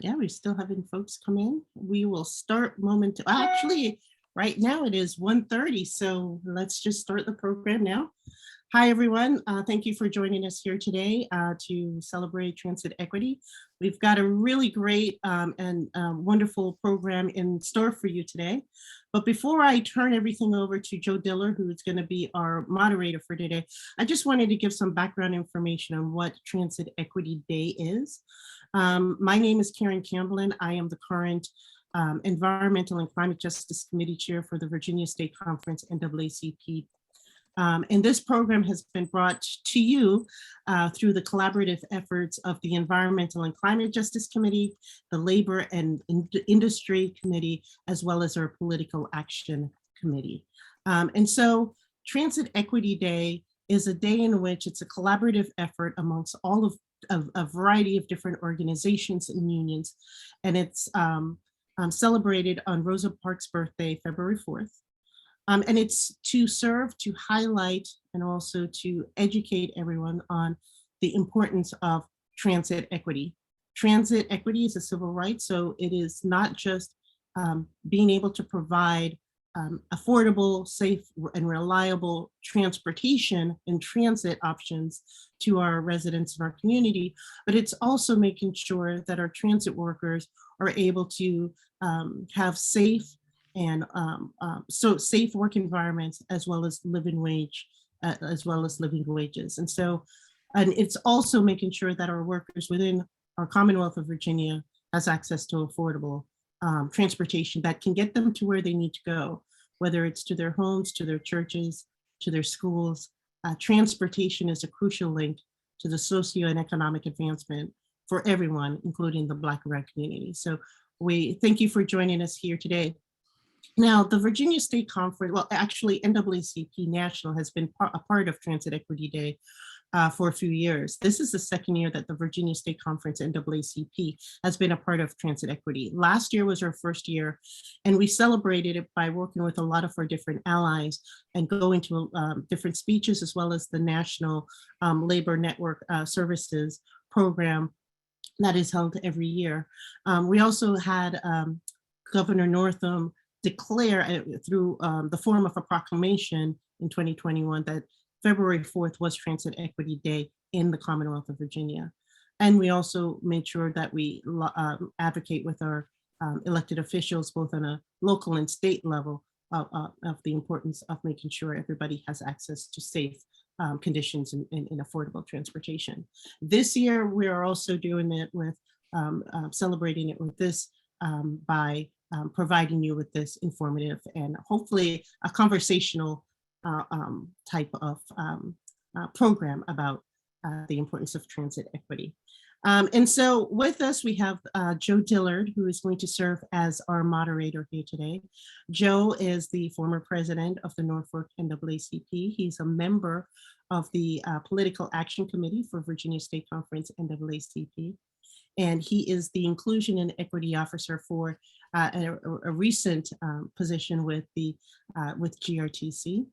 Yeah, we're still having folks come in. We will start actually, right now it is 1:30, so let's just start the program now. Hi, everyone. Thank you for joining us here today to celebrate transit equity. We've got a really great and wonderful program in store for you today. But before I turn everything over to Joe Dillard, who's going to be our moderator for today, I just wanted to give some background information on what Transit Equity Day is. My name is Karen Camblin. I am the current Environmental and Climate Justice Committee Chair for the Virginia State Conference NAACP. And this program has been brought to you through the collaborative efforts of the Environmental and Climate Justice Committee, the Labor and Industry Committee, as well as our Political Action Committee. And so Transit Equity Day is a day in which it's a collaborative effort amongst all of a variety of different organizations and unions. And it's celebrated on Rosa Parks' birthday, February 4th. And it's to serve to highlight and also to educate everyone on the importance of transit equity. Transit equity is a civil right, so it is not just being able to provide affordable, safe, and reliable transportation and transit options to our residents in our community, but it's also making sure that our transit workers are able to have safe and so safe work environments as well as living wages. And so, and it's also making sure that our workers within our Commonwealth of Virginia has access to affordable transportation that can get them to where they need to go, whether it's to their homes, to their churches, to their schools. Transportation is a crucial link to the socio and economic advancement for everyone, including the Black and Red community. So we thank you for joining us here today. Now, the Virginia State Conference, well, actually NAACP National has been a part of Transit Equity Day for a few years. This is the second year that the Virginia State Conference NAACP has been a part of transit equity. Last year was our first year, and we celebrated it by working with a lot of our different allies and going to different speeches, as well as the National Labor Network Services program that is held every year. We also had Governor Northam declare through the form of a proclamation in 2021 that February 4th was Transit Equity Day in the Commonwealth of Virginia. And we also made sure that we advocate with our elected officials, both on a local and state level, of the importance of making sure everybody has access to safe conditions in affordable transportation. This year, we are also doing it with, celebrating it with this by providing you with this informative and hopefully a conversational type of program about the importance of transit equity. And so with us, we have Joe Dillard, who is going to serve as our moderator here today. Joe is the former president of the Norfolk NAACP. He's a member of the Political Action Committee for Virginia State Conference NAACP. And he is the Inclusion and Equity Officer for a recent position with GRTC.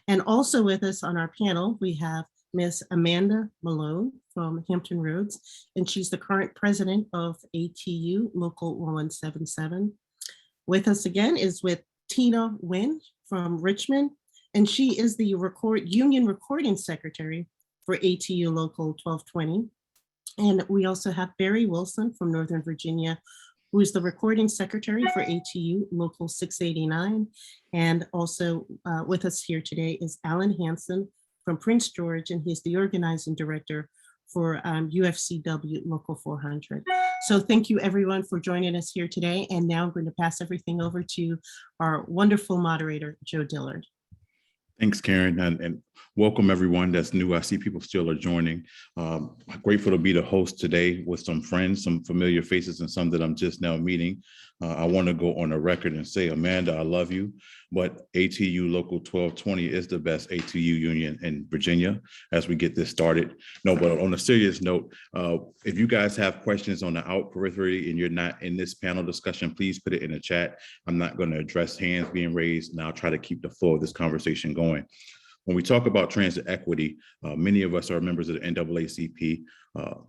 And also with us on our panel, we have Ms. Amanda Malone from Hampton Roads, and she's the current president of ATU Local 1177. With us again is with Tina Winn from Richmond, and she is the union recording secretary for ATU Local 1220. And we also have Barry Wilson from Northern Virginia, who is the recording secretary for ATU Local 689. And also with us here today is Alan Hansen from Prince George, and he's the organizing director for UFCW Local 400. So thank you everyone for joining us here today. And now I'm going to pass everything over to our wonderful moderator, Joe Dillard. Thanks, Karen, and welcome everyone that's new. I see people still are joining. Grateful to be the host today with some friends, some familiar faces, and some that I'm just now meeting. I want to go on a record and say, Amanda, I love you, but ATU Local 1220 is the best ATU union in Virginia as we get this started. No, but on a serious note, if you guys have questions on the out periphery and you're not in this panel discussion, please put it in the chat. I'm not going to address hands being raised, and I'll try to keep the flow of this conversation going. When we talk about transit equity, many of us are members of the NAACP,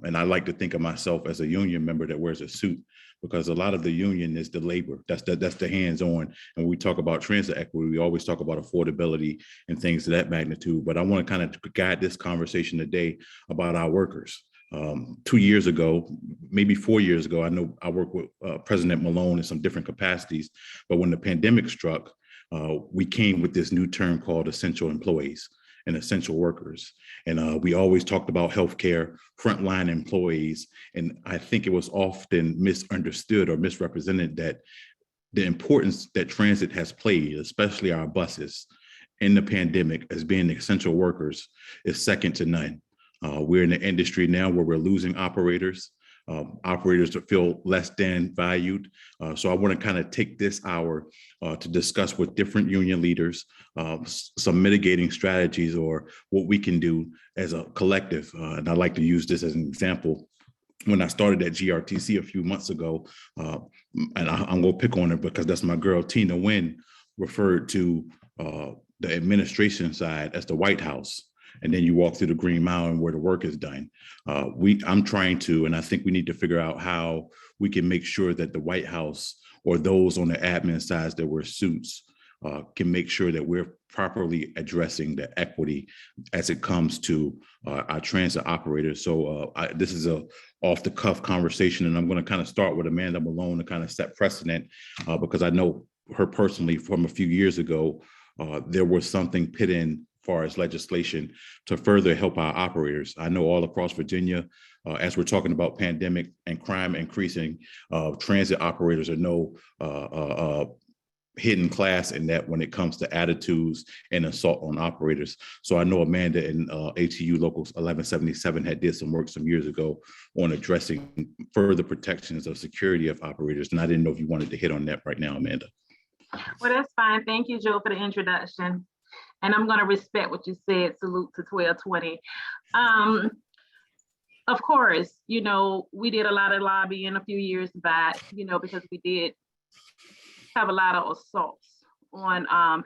and I like to think of myself as a union member that wears a suit. because a lot of the union is the labor. That's the hands-on. And when we talk about transit equity, we always talk about affordability and things of that magnitude. But I want to kind of guide this conversation today about our workers. 2 years ago, maybe 4 years ago, I know I worked with President Malone in some different capacities, but when the pandemic struck, we came with this new term called essential employees and essential workers. And we always talked about healthcare, frontline employees. And I think it was often misunderstood or misrepresented that the importance that transit has played, especially our buses, in the pandemic as being essential workers is second to none. We're in an industry now where we're losing operators. Operators that feel less than valued. So I want to kind of take this hour to discuss with different union leaders some mitigating strategies or what we can do as a collective. And I like to use this as an example. When I started at GRTC a few months ago, and I'm going to pick on her because that's my girl, Tina Winn, referred to the administration side as the White House. And then you walk through the Green Mile and where the work is done. I'm trying to, and I think we need to figure out how we can make sure that the White House or those on the admin sides that wear suits can make sure that we're properly addressing the equity as it comes to our transit operators. So this is a off the cuff conversation, and I'm going to kind of start with Amanda Malone to kind of set precedent because I know her personally from a few years ago. There was something put in far as legislation to further help our operators. I know all across Virginia, as we're talking about pandemic and crime increasing, transit operators are no hidden class in that when it comes to attitudes and assault on operators. So I know Amanda in ATU Local 1177 had did some work some years ago on addressing further protections of security of operators. And I didn't know if you wanted to hit on that right now, Amanda. Well, that's fine. Thank you, Joe, for the introduction. And I'm going to respect what you said. Salute to 1220. Of course, you know, we did a lot of lobbying a few years back, you know, because we did have a lot of assaults on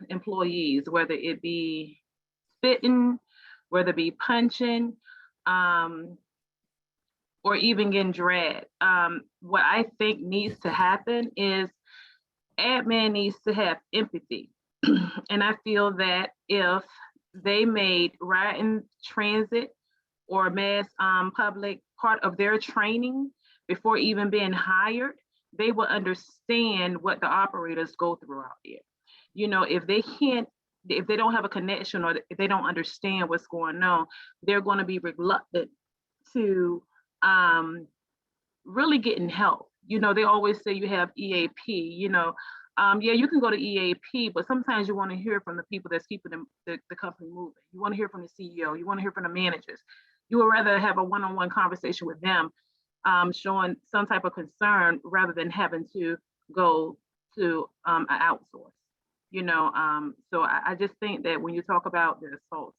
employees, whether it be spitting, whether it be punching, or even getting dragged. What I think needs to happen is admin needs to have empathy. And I feel that if they made riding transit or mass public part of their training before even being hired, they will understand what the operators go through out there. You know, if they don't have a connection or if they don't understand what's going on, they're going to be reluctant to really getting help. You know, they always say you have EAP, you know. Yeah, you can go to EAP, but sometimes you want to hear from the people that's keeping the company moving. You want to hear from the CEO. You want to hear from the managers. You would rather have a one-on-one conversation with them, showing some type of concern rather than having to go to an outsource. You know, so I just think that when you talk about the assaults,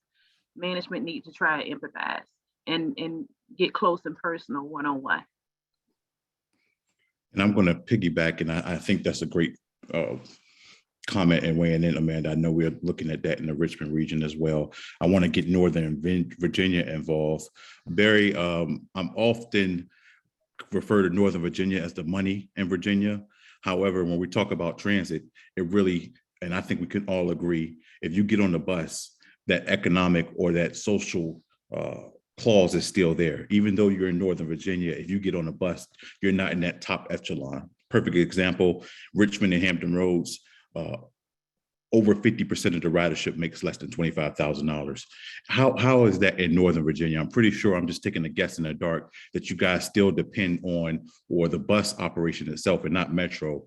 management needs to try to empathize and get close and personal one-on-one. And I'm going to piggyback, and I think that's a great comment and weighing in, Amanda. I know we're looking at that in the Richmond region as well. I want to get Northern Virginia involved. Barry, I'm often refer to Northern Virginia as the money in Virginia. However, when we talk about transit, it really, and I think we can all agree, if you get on the bus, that economic or that social clause is still there. Even though you're in Northern Virginia, if you get on a bus, you're not in that top echelon. Perfect example, Richmond and Hampton roads, over 50% of the ridership makes less than $25,000. How is that in Northern Virginia? I'm pretty sure, I'm just taking a guess in the dark, that you guys still depend on, or the bus operation itself and not Metro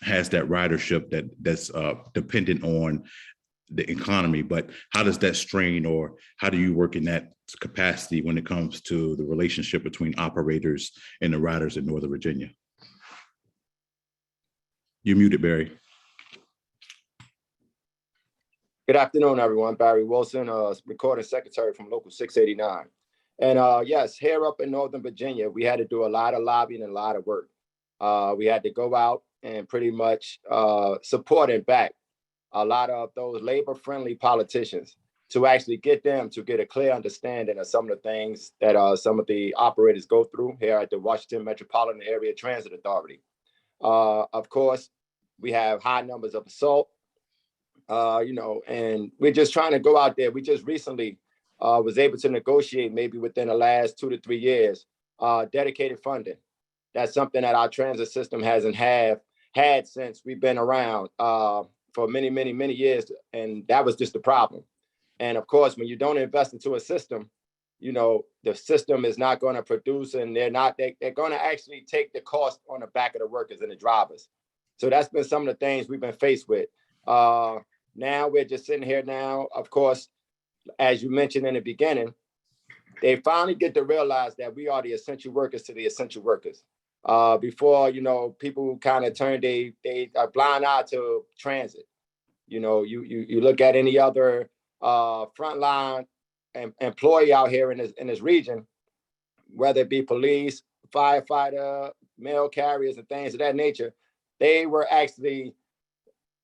has that ridership that's dependent on the economy. But how does that strain, or how do you work in that capacity when it comes to the relationship between operators and the riders in Northern Virginia? You're muted, Barry. Good afternoon, everyone. Barry Wilson, recording secretary from Local 689. And yes, here up in Northern Virginia, we had to do a lot of lobbying and a lot of work. We had to go out and pretty much support and back a lot of those labor-friendly politicians. to actually get them to get a clear understanding of some of the things that some of the operators go through here at the Washington Metropolitan Area Transit Authority. Of course, we have high numbers of assault, and we're just trying to go out there. We just recently was able to negotiate, maybe within the last 2 to 3 years, dedicated funding. That's something that our transit system hasn't had since we've been around for many, many, many years. And that was just the problem. And of course, when you don't invest into a system, the system is not going to produce, and they're going to actually take the cost on the back of the workers and the drivers. So that's been some of the things we've been faced with. Now we're just sitting here now, of course, as you mentioned in the beginning, they finally get to realize that we are the essential workers to the essential workers. Before, people kind of turned a blind eye to transit. You look at any other frontline employee out here in this region, whether it be police, firefighter, mail carriers, and things of that nature, they were actually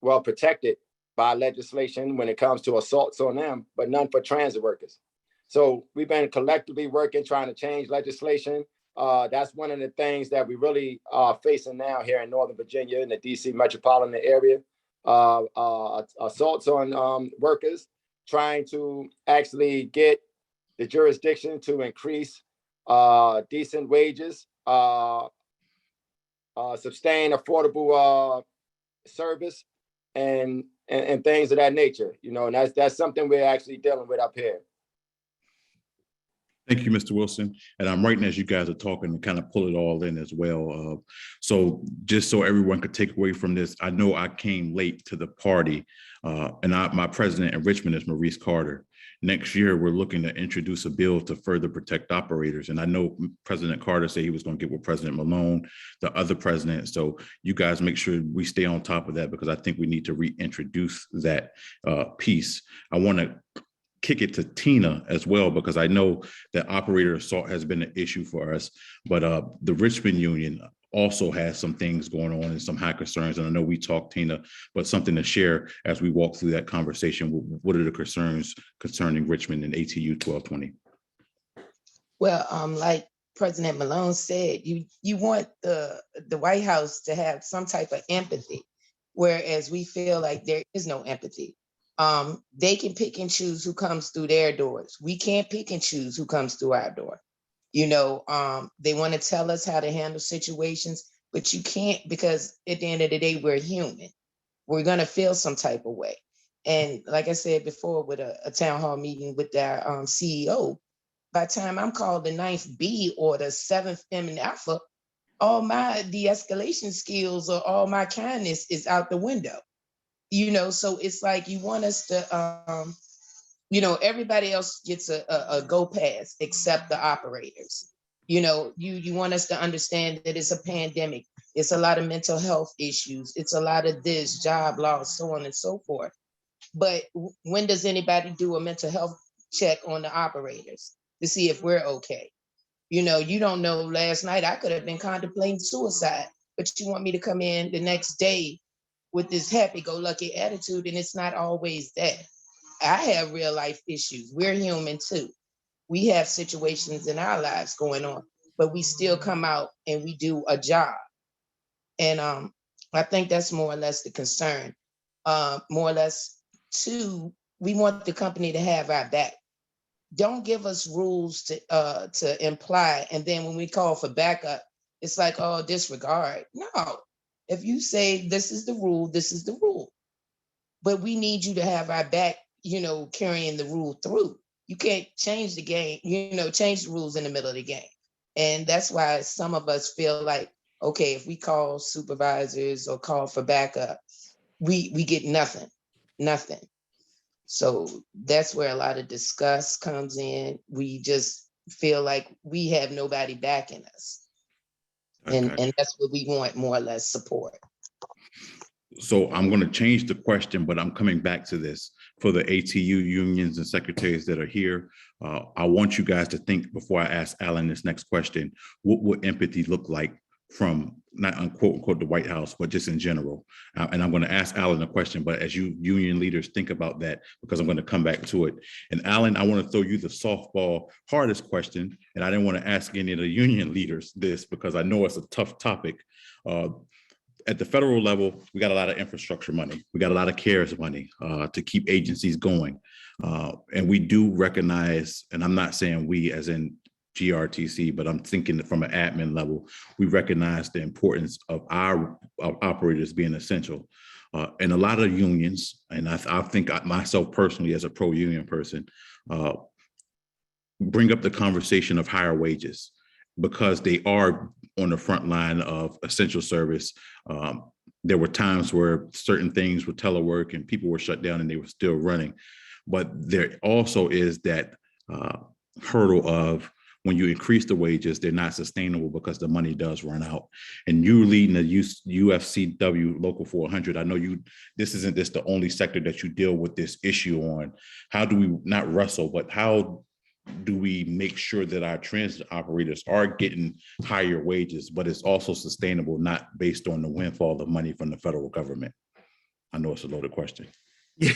well protected by legislation when it comes to assaults on them, but none for transit workers. So we've been collectively working, trying to change legislation. That's one of the things that we really are facing now here in Northern Virginia, in the DC metropolitan area. Assaults on workers, trying to actually get the jurisdiction to increase decent wages, sustain affordable service, and things of that nature. And that's something we're actually dealing with up here. Thank you, Mr. Wilson. And I'm writing as you guys are talking to kind of pull it all in as well. So just so everyone could take away from this, I know I came late to the party, and my president in Richmond is Maurice Carter. Next year, we're looking to introduce a bill to further protect operators. And I know President Carter said he was going to get with President Malone, the other president. So you guys make sure we stay on top of that, because I think we need to reintroduce that piece. I want to kick it to Tina as well, because I know that operator assault has been an issue for us, but the Richmond Union also has some things going on and some high concerns. And I know we talked, Tina, but something to share as we walk through that conversation. What are the concerns concerning Richmond and ATU 1220? Well, like President Malone said, you want the White House to have some type of empathy, whereas we feel like there is no empathy. They can pick and choose who comes through their doors. We can't pick and choose who comes through our door. They want to tell us how to handle situations, but you can't, because at the end of the day, we're human. We're going to feel some type of way. And like I said before, with a town hall meeting with our CEO, by the time I'm called the 9th B or the 7th M in Alpha, all my de-escalation skills or all my kindness is out the window. So it's like you want us to, everybody else gets a go pass except the operators. You want us to understand that it's a pandemic. It's a lot of mental health issues. It's a lot of this, job loss, so on and so forth. But when does anybody do a mental health check on the operators to see if we're okay? You don't know, last night I could have been contemplating suicide, but you want me to come in the next day with this happy-go-lucky attitude, and it's not always that. I have real life issues. We're human too. We have situations in our lives going on, but we still come out and we do a job. And I think that's more or less the concern. More or less, too, we want the company to have our back. Don't give us rules to imply, and then when we call for backup, it's like, oh, disregard. No. If you say this is the rule, this is the rule. But we need you to have our back, carrying the rule through. You can't change the game, change the rules in the middle of the game. And that's why some of us feel like, okay, if we call supervisors or call for backup, we get nothing. So that's where a lot of disgust comes in. We just feel like we have nobody backing us. And that's what we want, more or less, support. So I'm going to change the question, but I'm coming back to this. For the ATU unions and secretaries that are here, I want you guys to think, before I ask Alan this next question, what would empathy look like from not unquote unquote the White House, but just in general. And I'm going to ask Alan a question, but as you union leaders think about that, because I'm going to come back to it. And Alan, I want to throw you the softball hardest question. And I didn't want to ask any of the union leaders this because I know it's a tough topic. At the federal level, we got a lot of infrastructure money. We got a lot of CARES money to keep agencies going. And we do recognize, and I'm not saying we as in GRTC, but I'm thinking from an admin level, we recognize the importance of our operators being essential. And a lot of unions, and I think myself personally as a pro-union person, bring up the conversation of higher wages because they are on the front line of essential service. There were times where certain things were telework and people were shut down and they were still running. But there also is that hurdle of when you increase the wages, they're not sustainable because the money does run out. And you leading the UFCW Local 400, I know this isn't the only sector that you deal with this issue on. How do we not wrestle, but how do we make sure that our transit operators are getting higher wages, but it's also sustainable, not based on the windfall of money from the federal government? I know it's a loaded question. Yeah.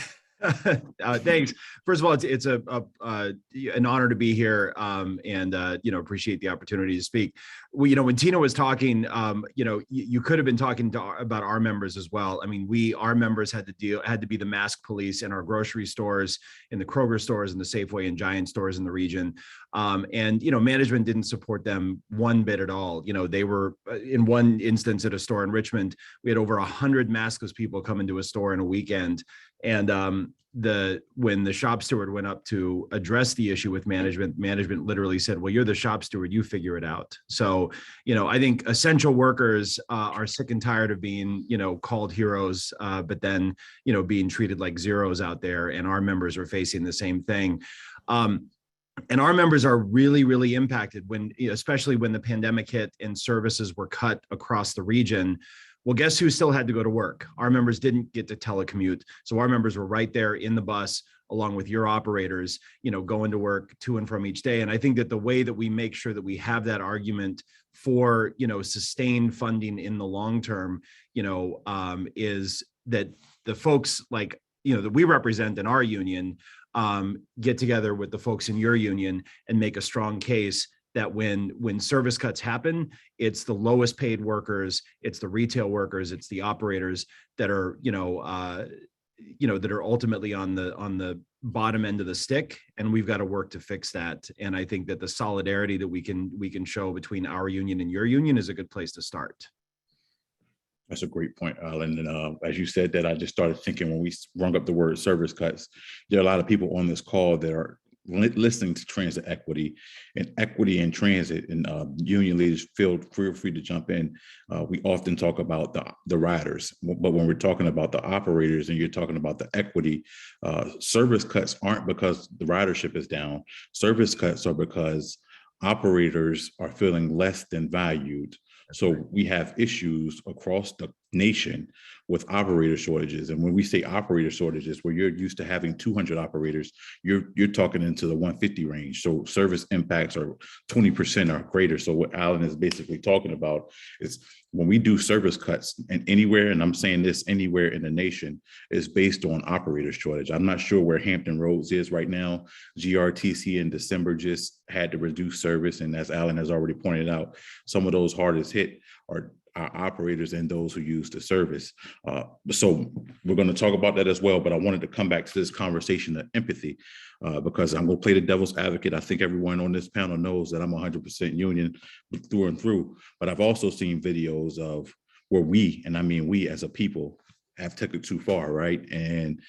Thanks. First of all, it's an honor to be here, and appreciate the opportunity to speak. Well, when Tina was talking, you could have been talking about our members as well. I mean, our members had to be the mask police in our grocery stores, in the Kroger stores, in the Safeway and Giant stores in the region, and management didn't support them one bit at all. They were in one instance at a store in Richmond, we had over 100 maskless people come into a store in a weekend. And when the shop steward went up to address the issue with management literally said, well, you're the shop steward, you figure it out. So, I think essential workers are sick and tired of being, called heroes, but then, being treated like zeros out there. And our members are facing the same thing. And our members are really, really impacted especially when the pandemic hit and services were cut across the region. Well, guess who still had to go to work? Our members didn't get to telecommute. So our members were right there in the bus, along with your operators, going to work to and from each day. And I think that the way that we make sure that we have that argument for, sustained funding in the long term, is that the folks that we represent in our union get together with the folks in your union and make a strong case that when service cuts happen, it's the lowest paid workers, it's the retail workers, it's the operators that are, that are ultimately on the bottom end of the stick, and we've got to work to fix that. And I think that the solidarity that we can show between our union and your union is a good place to start. That's a great point, Alan. And as you said that, I just started thinking when we rung up the word service cuts, there are a lot of people on this call that are listening to transit equity in transit, and union leaders feel free to jump in. We often talk about the riders, but when we're talking about the operators and you're talking about the equity, service cuts aren't because the ridership is down. Service cuts are because operators are feeling less than valued. So we have issues across the nation with operator shortages. And when we say operator shortages, where you're used to having 200 operators, you're talking into the 150 range. So service impacts are 20% or greater. So what Alan is basically talking about is when we do service cuts and anywhere, and I'm saying this anywhere in the nation, is based on operator shortage. I'm not sure where Hampton Roads is right now. GRTC in December just had to reduce service. And as Alan has already pointed out, some of those hardest hit are our operators and those who use the service. So we're going to talk about that as well, but I wanted to come back to this conversation of empathy because I'm going to play the devil's advocate. I think everyone on this panel knows that I'm 100% union through and through, but I've also seen videos of where we, and I mean we as a people, have taken it too far, right? And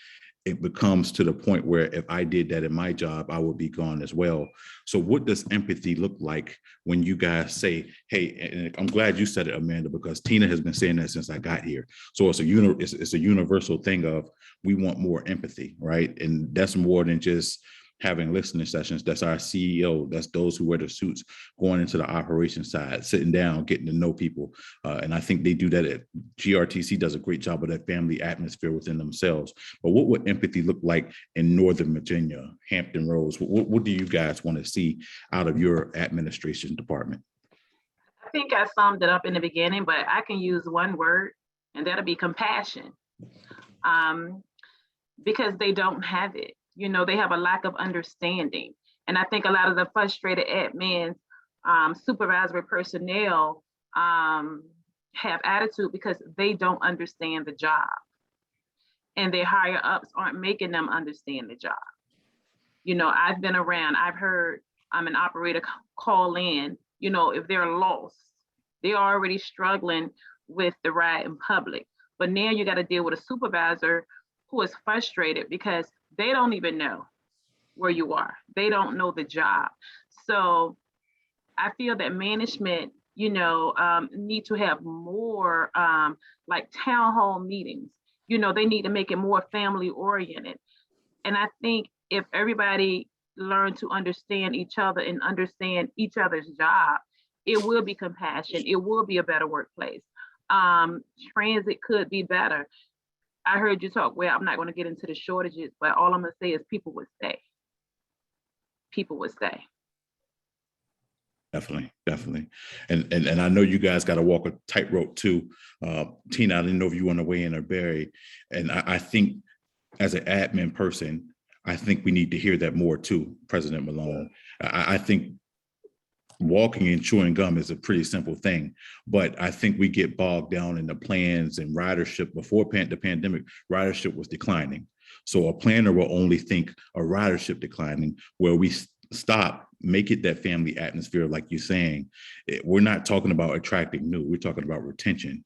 it becomes to the point where if I did that in my job, I would be gone as well. So what does empathy look like when you guys say, hey, and I'm glad you said it, Amanda, because Tina has been saying that since I got here. So it's a universal thing of we want more empathy, right? And that's more than just having listening sessions. That's our CEO. That's those who wear the suits going into the operations side, sitting down, getting to know people. And I think they do that at GRTC does a great job of that family atmosphere within themselves. But what would empathy look like in Northern Virginia, Hampton Roads? What do you guys want to see out of your administration department? think I summed it up in the beginning, but I can use one word, and that'll be compassion. Because they don't have it. You know, they have a lack of understanding. And I think a lot of the frustrated admins, supervisory personnel have attitude because they don't understand the job. And their higher ups aren't making them understand the job. You know, I've been around, I've heard an operator call in, you know, if they're lost, they're already struggling with the ride in public. But now you got to deal with a supervisor who is frustrated because they don't even know where you are. They don't know the job. So I feel that management, you know, need to have more like town hall meetings. You know, they need to make it more family oriented. And I think if everybody learned to understand each other and understand each other's job, it will be compassion. It will be a better workplace. Transit could be better. I heard you talk, well, I'm not going to get into the shortages, but all I'm going to say is people would stay. People would stay. Definitely, definitely. And I know you guys got to walk a tightrope too. Tina, I didn't know if you want to weigh in or Barry. And I think as an admin person, I think we need to hear that more too, President Malone. I think walking and chewing gum is a pretty simple thing, but I think we get bogged down in the plans and ridership. Before the pandemic, ridership was declining. So a planner will only think a ridership declining, where we stop, make it that family atmosphere, like you're saying. We're not talking about attracting new, we're talking about retention.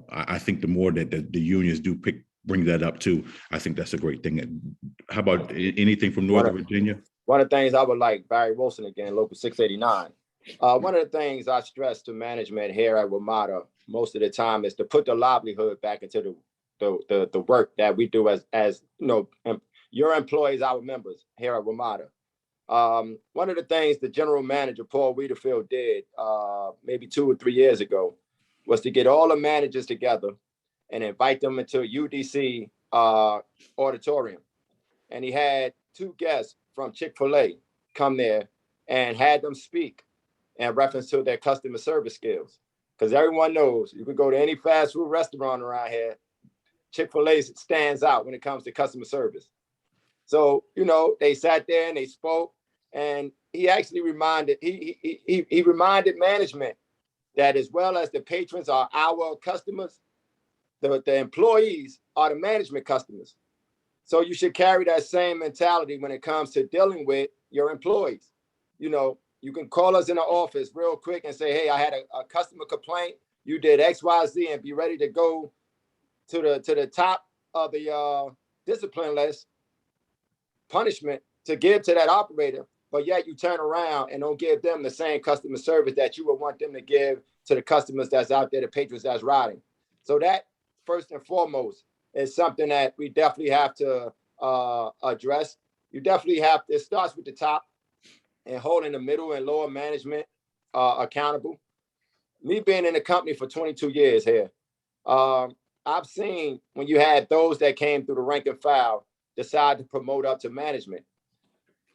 I think the more that the unions do bring that up too, I think that's a great thing. How about anything from Northern Virginia? One of the things I would like, Barry Wilson again, Local 689. One of the things I stress to management here at WMATA most of the time is to put the livelihood back into the work that we do as you know, your employees, our members here at WMATA. One of the things the general manager, Paul Wiederfield, did maybe 2 or 3 years ago was to get all the managers together and invite them into a UDC auditorium. And he had 2 guests from Chick-fil-A come there and had them speak in reference to their customer service skills. Because everyone knows, you could go to any fast food restaurant around here, Chick-fil-A stands out when it comes to customer service. So, you know, they sat there and they spoke, and he actually reminded, he reminded management that as well as the patrons are our customers, the employees are the management customers. So you should carry that same mentality when it comes to dealing with your employees. You know, you can call us in the office real quick and say, hey, I had a customer complaint. You did X, Y, Z, and be ready to go to the top of the discipline list, punishment to give to that operator. But yet you turn around and don't give them the same customer service that you would want them to give to the customers that's out there, the patrons that's riding. So that, first and foremost, is something that we definitely have to address. You definitely have to, it starts with the top and holding the middle and lower management accountable. Me being in the company for 22 years here, I've seen when you had those that came through the rank and file decide to promote up to management.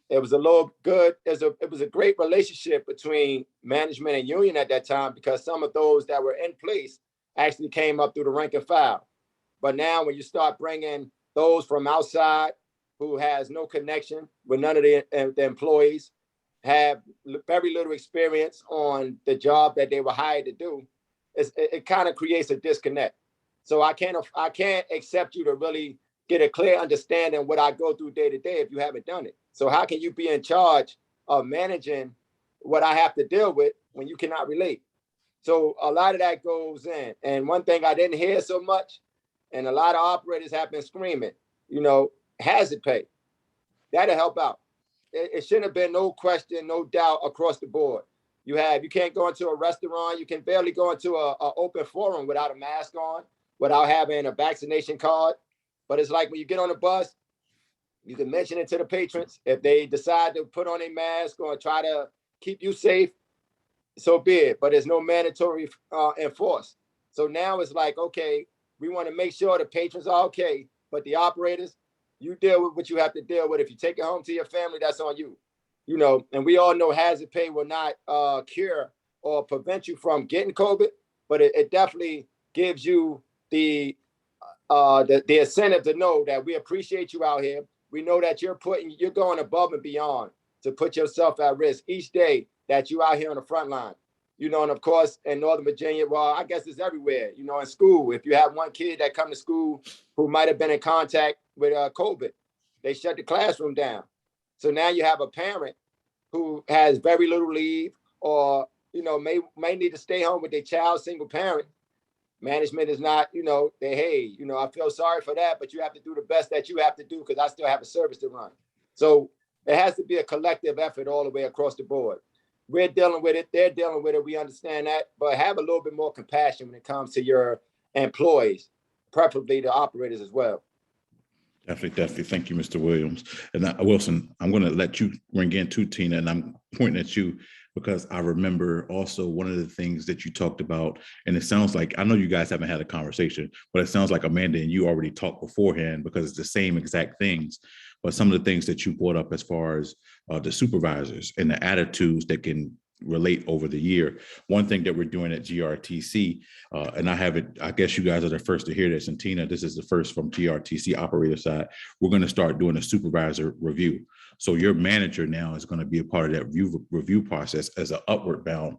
It was it was a great relationship between management and union at that time, because some of those that were in place actually came up through the rank and file. But now when you start bringing those from outside who has no connection with none of the employees, have very little experience on the job that they were hired to do, it kind of creates a disconnect. So I can't accept you to really get a clear understanding of what I go through day to day if you haven't done it. So how can you be in charge of managing what I have to deal with when you cannot relate? So a lot of that goes in. And one thing I didn't hear so much, and a lot of operators have been screaming, you know, hazard pay. That'll help out. It shouldn't have been no question, no doubt across the board. You can't go into a restaurant. You can barely go into a open forum without a mask on, without having a vaccination card. But it's like when you get on the bus, you can mention it to the patrons. If they decide to put on a mask or try to keep you safe, so be it. But there's no mandatory enforced. So now it's like, okay, we want to make sure the patrons are okay, but the operators, you deal with what you have to deal with. If you take it home to your family, that's on you. You know, and we all know hazard pay will not cure or prevent you from getting COVID, but it definitely gives you the incentive to know that we appreciate you out here. We know that you're going above and beyond to put yourself at risk each day that you out here on the front line. You know, and of course, in Northern Virginia, well, I guess it's everywhere, you know, in school, if you have one kid that come to school who might have been in contact with COVID, they shut the classroom down. So now you have a parent who has very little leave, or, you know, may need to stay home with their child, single parent. Management is not, you know, hey, you know, I feel sorry for that, but you have to do the best that you have to do because I still have a service to run. So it has to be a collective effort all the way across the board. We're dealing with it. They're dealing with it. We understand that, but have a little bit more compassion when it comes to your employees, preferably the operators as well. Definitely. Thank you, Mr. Williams. And Wilson, I'm going to let you bring in too, Tina, and I'm pointing at you because I remember also one of the things that you talked about, and it sounds like, I know you guys haven't had a conversation, but it sounds like Amanda and you already talked beforehand because it's the same exact things. But some of the things that you brought up as far as the supervisors and the attitudes that can relate over the year. One thing that we're doing at GRTC, and I guess you guys are the first to hear this, and Tina, this is the first from GRTC operator side. We're going to start doing a supervisor review. So your manager now is going to be a part of that review process as an upward bound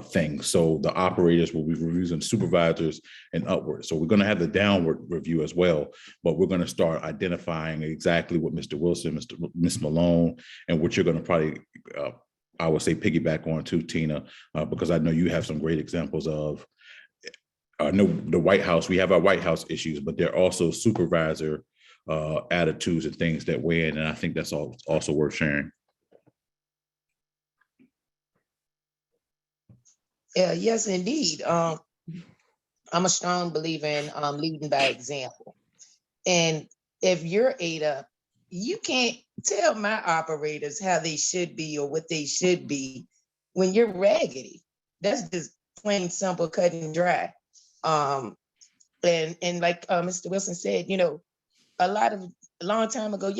thing. So the operators will be reviewing supervisors and upward. So we're going to have the downward review as well, but we're going to start identifying exactly what Mr. Wilson, Ms. Malone, and what you're going to probably, I would say, piggyback on too, Tina, because I know you have some great examples of, I know the White House, we have our White House issues, but there are also supervisor attitudes and things that weigh in, and I think that's also worth sharing. Yes, indeed. I'm a strong believer in leading by example. And if you're Ada, you can't tell my operators how they should be or what they should be when you're raggedy. That's just plain simple, cut and dry. And like Mr. Wilson said, you know, a long time ago,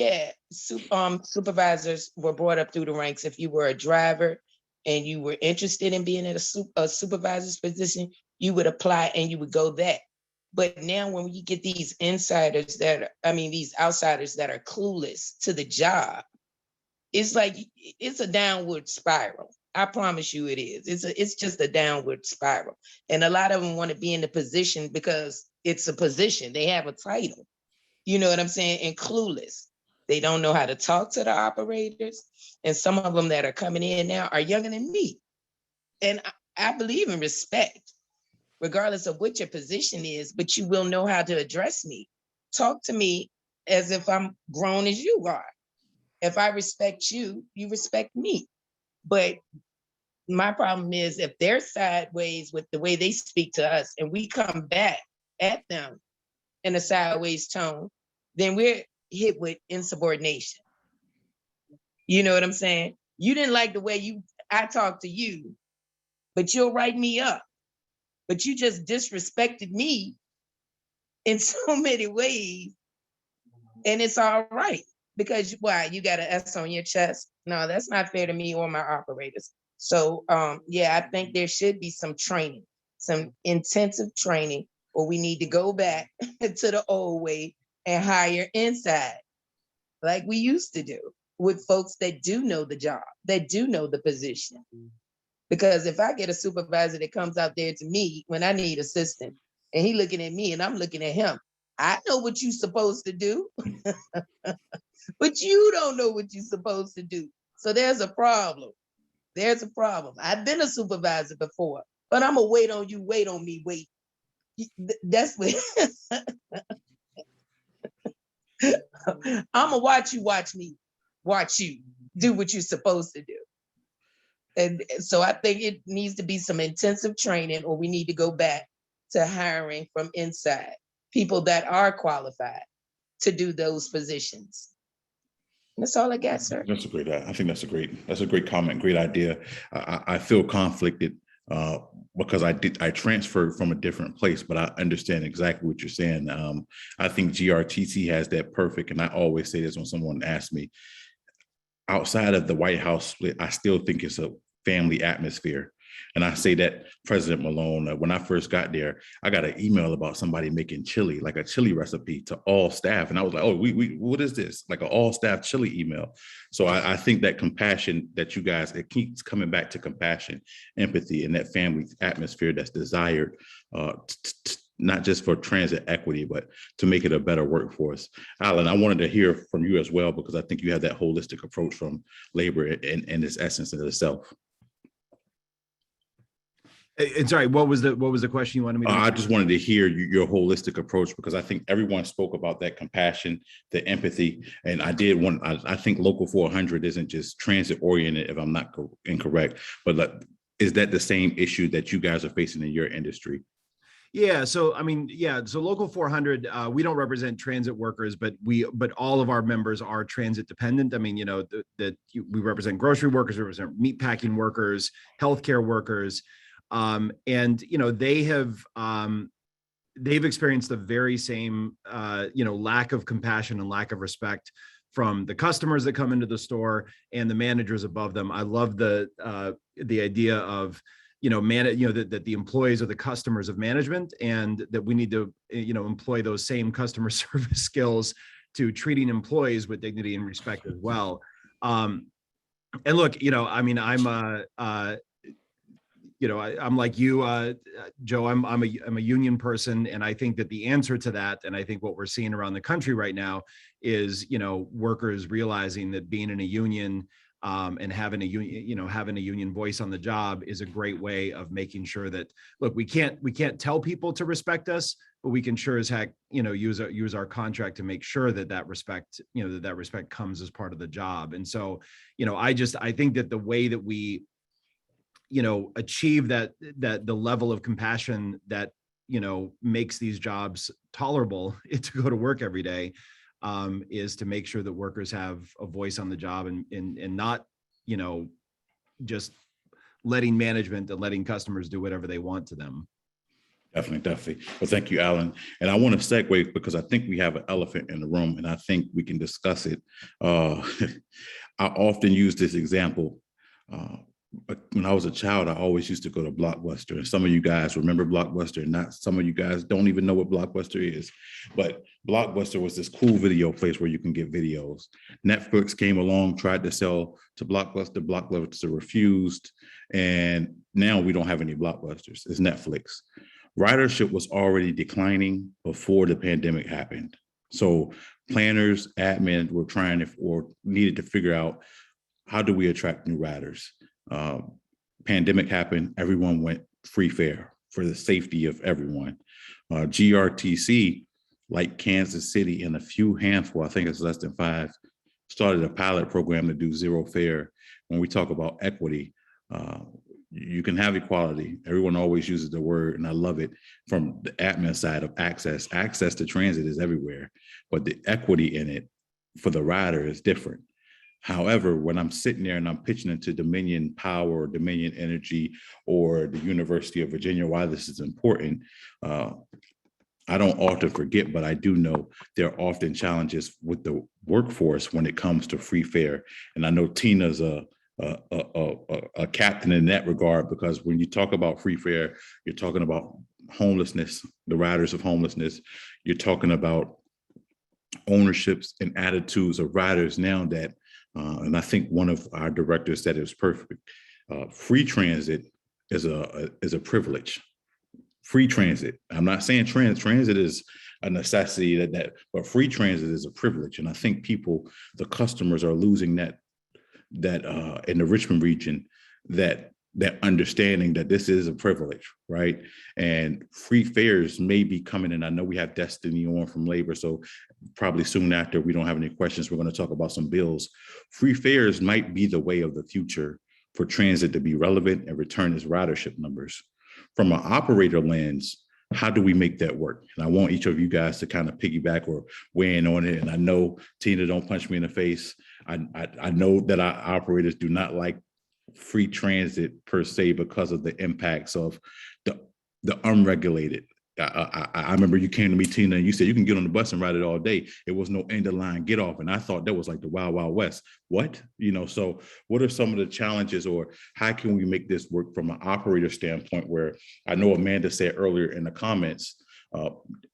supervisors were brought up through the ranks. If you were a driver and you were interested in being in a supervisor's position, you would apply and you would go that. But now when you get these these outsiders that are clueless to the job, it's like, it's a downward spiral. I promise you it is. It's just a downward spiral. And a lot of them want to be in the position because it's a position. They have a title. You know what I'm saying? And clueless. They don't know how to talk to the operators. And some of them that are coming in now are younger than me. And I believe in respect, regardless of what your position is, but you will know how to address me. Talk to me as if I'm grown as you are. If I respect you, you respect me. But my problem is if they're sideways with the way they speak to us and we come back at them in a sideways tone, then we're hit with insubordination. You know what I'm saying? You didn't like the way I talked to you, but you'll write me up. But you just disrespected me in so many ways. And it's all right. Because why? You got an S on your chest? No, that's not fair to me or my operators. So I think there should be some training, some intensive training, or we need to go back to the old way and hire inside, like we used to do, with folks that do know the job, that do know the position. Because if I get a supervisor that comes out there to me when I need assistance, and he looking at me and I'm looking at him, I know what you're supposed to do, but you don't know what you're supposed to do. So there's a problem. There's a problem. I've been a supervisor before, but I'm gonna wait on you, wait on me, wait. That's what I'm gonna watch you, watch me, watch you do what you're supposed to do. And so I think it needs to be some intensive training, or we need to go back to hiring from inside, people that are qualified to do those positions. That's all I got, sir. That's a great, I think that's a great comment, great idea. I feel conflicted because I transferred from a different place, but I understand exactly what you're saying. I think GRTC has that perfect, and I always say this when someone asks me, outside of the White House split, I still think it's a family atmosphere. And I say that President Malone, when I first got there, I got an email about somebody making chili, like a chili recipe to all staff. And I was like, oh, we what is this? Like an all staff chili email. So I think that compassion that you guys, it keeps coming back to compassion, empathy, and that family atmosphere that's desired, not just for transit equity, but to make it a better workforce. Alan, I wanted to hear from you as well, because I think you have that holistic approach from labor and its essence in itself. And sorry, what was the question you wanted me to? I just wanted to hear your holistic approach, because I think everyone spoke about that compassion, the empathy, and I think Local 400 isn't just transit oriented, if I'm not incorrect, but is that the same issue that you guys are facing in your industry? Yeah, so I mean, so Local 400, we don't represent transit workers, but all of our members are transit dependent. I mean, we represent grocery workers, we represent meat packing workers, healthcare workers, and they've experienced the very same lack of compassion and lack of respect from the customers that come into the store and the managers above them. I love the idea of that the employees are the customers of management, and that we need to, employ those same customer service skills to treating employees with dignity and respect as well. And look, I mean, I'm like you, Joe, I'm a union person. And I think that the answer to that, and I think what we're seeing around the country right now is, workers realizing that being in a union, and having a union voice on the job is a great way of making sure that, look, we can't tell people to respect us, but we can sure as heck, use our contract to make sure that respect, that respect comes as part of the job. And so, I think that the way that we, achieve that the level of compassion that, makes these jobs tolerable to go to work every day, is to make sure that workers have a voice on the job, and not, just letting management and letting customers do whatever they want to them. Definitely. Well, thank you, Alan. And I want to segue, because I think we have an elephant in the room, and I think we can discuss it. I often use this example. When I was a child, I always used to go to Blockbuster. And some of you guys remember Blockbuster, and some of you guys don't even know what Blockbuster is. But Blockbuster was this cool video place where you can get videos. Netflix came along, tried to sell to Blockbuster. Blockbuster refused. And now we don't have any Blockbusters. It's Netflix. Ridership was already declining before the pandemic happened. So planners, admin were needed to figure out, how do we attract new riders? Pandemic happened, everyone went free fare for the safety of everyone. GRTC, like Kansas City and a few handful, I think it's less than 5, started a pilot program to do zero fare. When we talk about equity, you can have equality. Everyone always uses the word, and I love it, from the admin side of access. Access to transit is everywhere, but the equity in it for the rider is different. However, when I'm sitting there and I'm pitching into Dominion Power or Dominion Energy or the University of Virginia, why this is important, I don't often forget, but I do know there are often challenges with the workforce when it comes to free fare. And I know Tina's a captain in that regard, because when you talk about free fare, you're talking about homelessness, the riders of homelessness. You're talking about ownerships and attitudes of riders now that, and I think one of our directors said it was perfect. Free transit is a privilege. Free transit. I'm not saying transit is a necessity, but free transit is a privilege. And I think the customers are losing that in the Richmond region, that understanding that this is a privilege, right? And free fares may be coming in. I know we have Destiny on from labor, so probably soon after, we don't have any questions, we're going to talk about some bills. Free fares might be the way of the future for transit to be relevant and return its ridership numbers. From an operator lens, how do we make that work? And I want each of you guys to kind of piggyback or weigh in on it. And I know, Tina, don't punch me in the face. I know that our operators do not like free transit per se, because of the impacts of the unregulated I remember you came to me, Tina, and you said you can get on the bus and ride it all day. It was no end of line get off. And I thought that was like the Wild Wild West. What? So what are some of the challenges, or how can we make this work from an operator standpoint, where I know Amanda said earlier in the comments,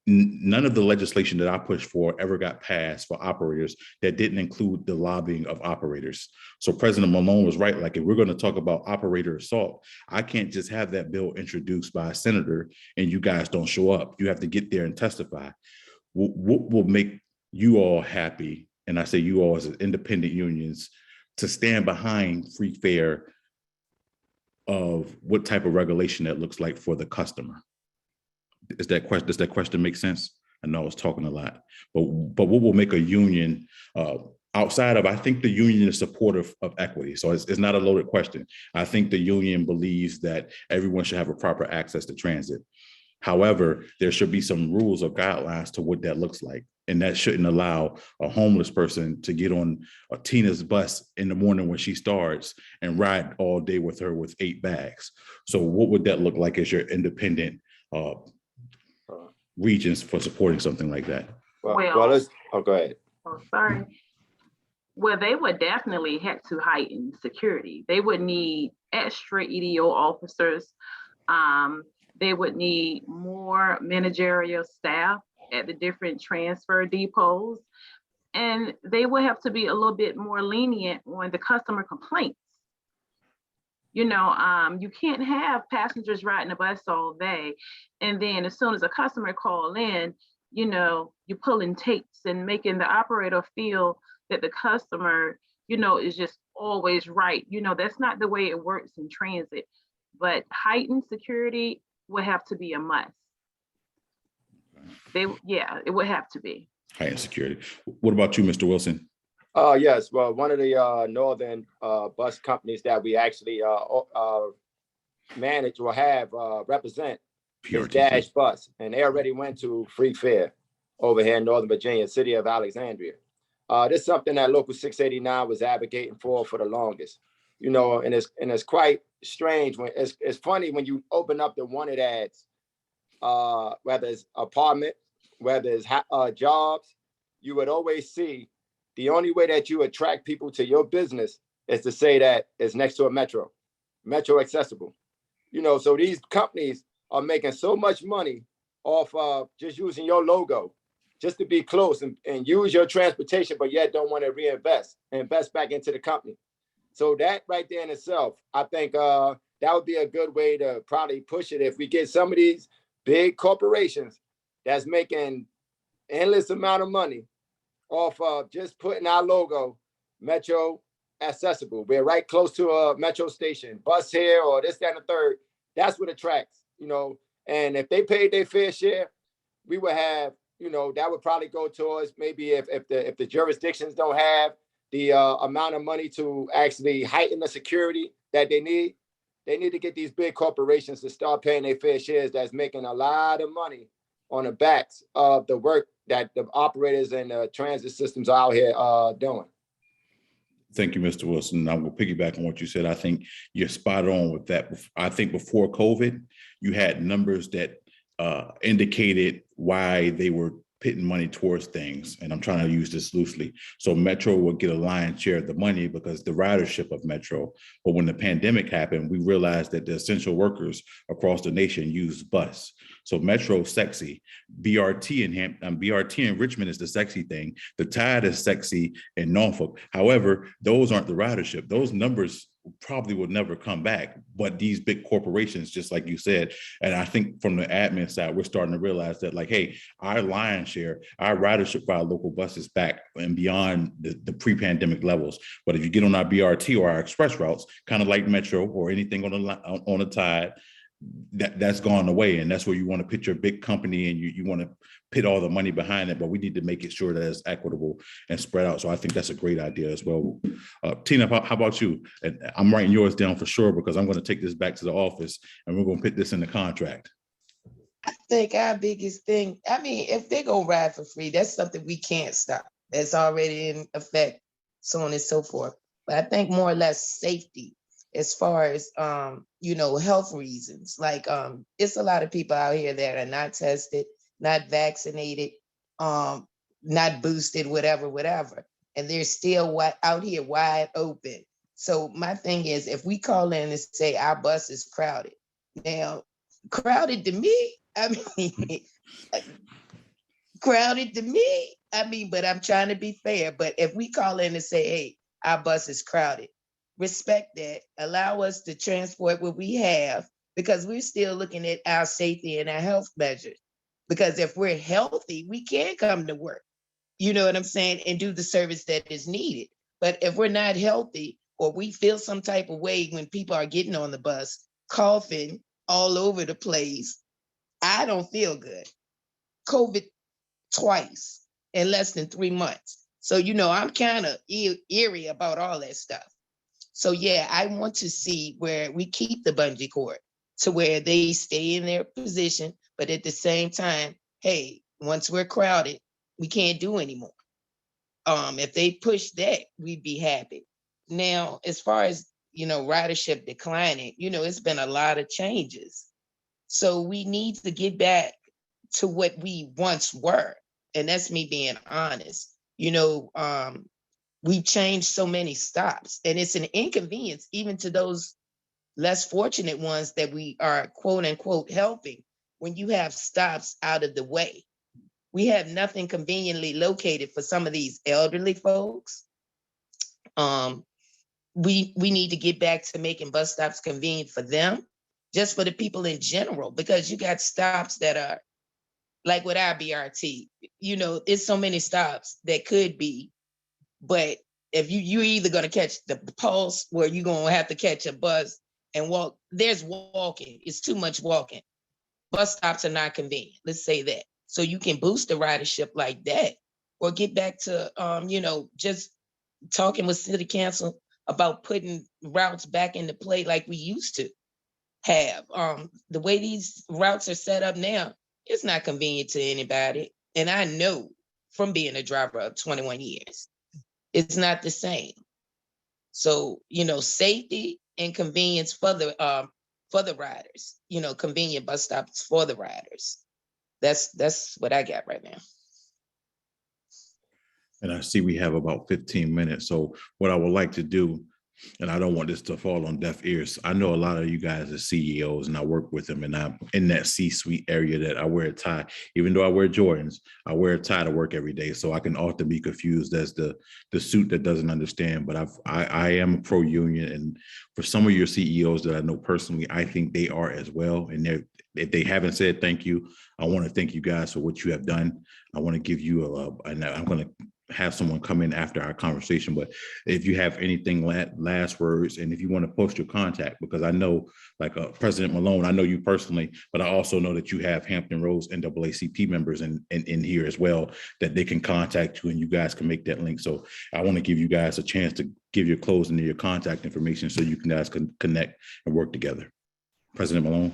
none of the legislation that I pushed for ever got passed for operators that didn't include the lobbying of operators. So President Malone was right. Like, if we're going to talk about operator assault, I can't just have that bill introduced by a senator and you guys don't show up. You have to get there and testify. What will make you all happy, and I say you all as independent unions, to stand behind free fare of what type of regulation that looks like for the customer? Does that question make sense? I know I was talking a lot, but what will make a union outside of, I think the union is supportive of equity. So it's not a loaded question. I think the union believes that everyone should have a proper access to transit. However, there should be some rules or guidelines to what that looks like. And that shouldn't allow a homeless person to get on a Tina's bus in the morning when she starts and ride all day with her with 8 bags. So what would that look like as your independent regions for supporting something like that? Go ahead. Oh, sorry. Well, they would definitely have to heighten security. They would need extra EDO officers. They would need more managerial staff at the different transfer depots. And they would have to be a little bit more lenient on the customer complaints. You can't have passengers riding a bus all day, and then as soon as a customer call in, you're pulling tapes and making the operator feel that the customer, is just always right. That's not the way it works in transit. But heightened security would have to be a must. It would have to be. Heightened security. What about you, Mr. Wilson? Yes, well, one of the northern bus companies that we actually manage or have represent is Dash Bus, and they already went to free fare over here in Northern Virginia, city of Alexandria. This is something that Local 689 was advocating for the longest, and it's quite strange when it's funny when you open up the wanted ads, whether it's apartment, whether it's jobs, you would always see the only way that you attract people to your business is to say that it's next to a metro accessible. So these companies are making so much money off of just using your logo, just to be close and use your transportation, but yet don't want to invest back into the company. So that right there in itself, I think that would be a good way to probably push it. If we get some of these big corporations that's making endless amount of money off of just putting our logo, metro accessible. We're right close to a metro station, bus here or this, that, and the third. That's what attracts, and if they paid their fair share, we would have, that would probably go towards maybe if the jurisdictions don't have the amount of money to actually heighten the security that they need to get these big corporations to start paying their fair shares that's making a lot of money on the backs of the work that the operators and the transit systems out here are doing. Thank you, Mr. Wilson. I will piggyback on what you said. I think you're spot on with that. I think before COVID, you had numbers that indicated why they were putting money towards things. And I'm trying to use this loosely. So Metro would get a lion's share of the money because the ridership of Metro. But when the pandemic happened, we realized that the essential workers across the nation use bus. So Metro sexy, BRT in Hampton, BRT in Richmond is the sexy thing. The Tide is sexy in Norfolk. However, those aren't the ridership. Those numbers probably would never come back, but these big corporations, just like you said, and I think from the admin side, we're starting to realize that, like, hey, our lion's share, our ridership for our local buses back and beyond the pre-pandemic levels. But if you get on our BRT or our express routes, kind of like Metro or anything on the Tide, that's gone away, and that's where you want to put your big company and you want to put all the money behind it, but we need to make it sure that it's equitable and spread out. So I think that's a great idea as well. Tina, how about you? And I'm writing yours down for sure because I'm going to take this back to the office and we're going to put this in the contract. I think our biggest thing, if they go ride for free, that's something we can't stop. That's already in effect, so on and so forth. But I think more or less safety as far as, health reasons. Like, it's a lot of people out here that are not tested, not vaccinated, not boosted, whatever. And they're still out here wide open. So my thing is, if we call in and say our bus is crowded, now, crowded to me, I mean, crowded to me, I mean, but I'm trying to be fair. But if we call in and say, hey, our bus is crowded, respect that, allow us to transport what we have, because we're still looking at our safety and our health measures. Because if we're healthy, we can come to work, you know what I'm saying, and do the service that is needed. But if we're not healthy, or we feel some type of way when people are getting on the bus, coughing all over the place, I don't feel good. COVID twice in less than 3 months. So, I'm kind of eerie about all that stuff. So yeah, I want to see where we keep the bungee cord to where they stay in their position, but at the same time, hey, once we're crowded, we can't do anymore. If they push that, we'd be happy. Now, as far as, ridership declining, it's been a lot of changes. So we need to get back to what we once were. And that's me being honest. We've changed so many stops, and it's an inconvenience even to those less fortunate ones that we are quote unquote helping when you have stops out of the way. We have nothing conveniently located for some of these elderly folks. We need to get back to making bus stops convenient for them, just for the people in general, because you got stops that are like with our BRT, it's so many stops that could be, but if you're either going to catch the pulse where you're going to have to catch a bus and walk, there's walking. It's too much walking. Bus stops are not convenient. Let's say that. So you can boost the ridership like that, or get back to, just talking with city council about putting routes back into play like we used to have. The way these routes are set up now, it's not convenient to anybody. And I know from being a driver of 21 years, it's not the same. So, safety and convenience for the riders, convenient bus stops for the riders. That's what I got right now. And I see we have about 15 minutes. So what I would like to do, and I don't want this to fall on deaf ears. I know a lot of you guys are CEOs, and I work with them, and I'm in that C-suite area that I wear a tie. Even though I wear Jordans, I wear a tie to work every day. So I can often be confused as the suit that doesn't understand. But I am a pro-union, and for some of your CEOs that I know personally, I think they are as well. And if they haven't said thank you, I want to thank you guys for what you have done. I want to give you and I'm going to have someone come in after our conversation, but if you have anything last words, and if you want to post your contact, because I know like President Malone, I know you personally, but I also know that you have Hampton Roads NAACP members in here as well, that they can contact you and you guys can make that link. So I want to give you guys a chance to give your closing and your contact information so you guys can connect and work together. President Malone.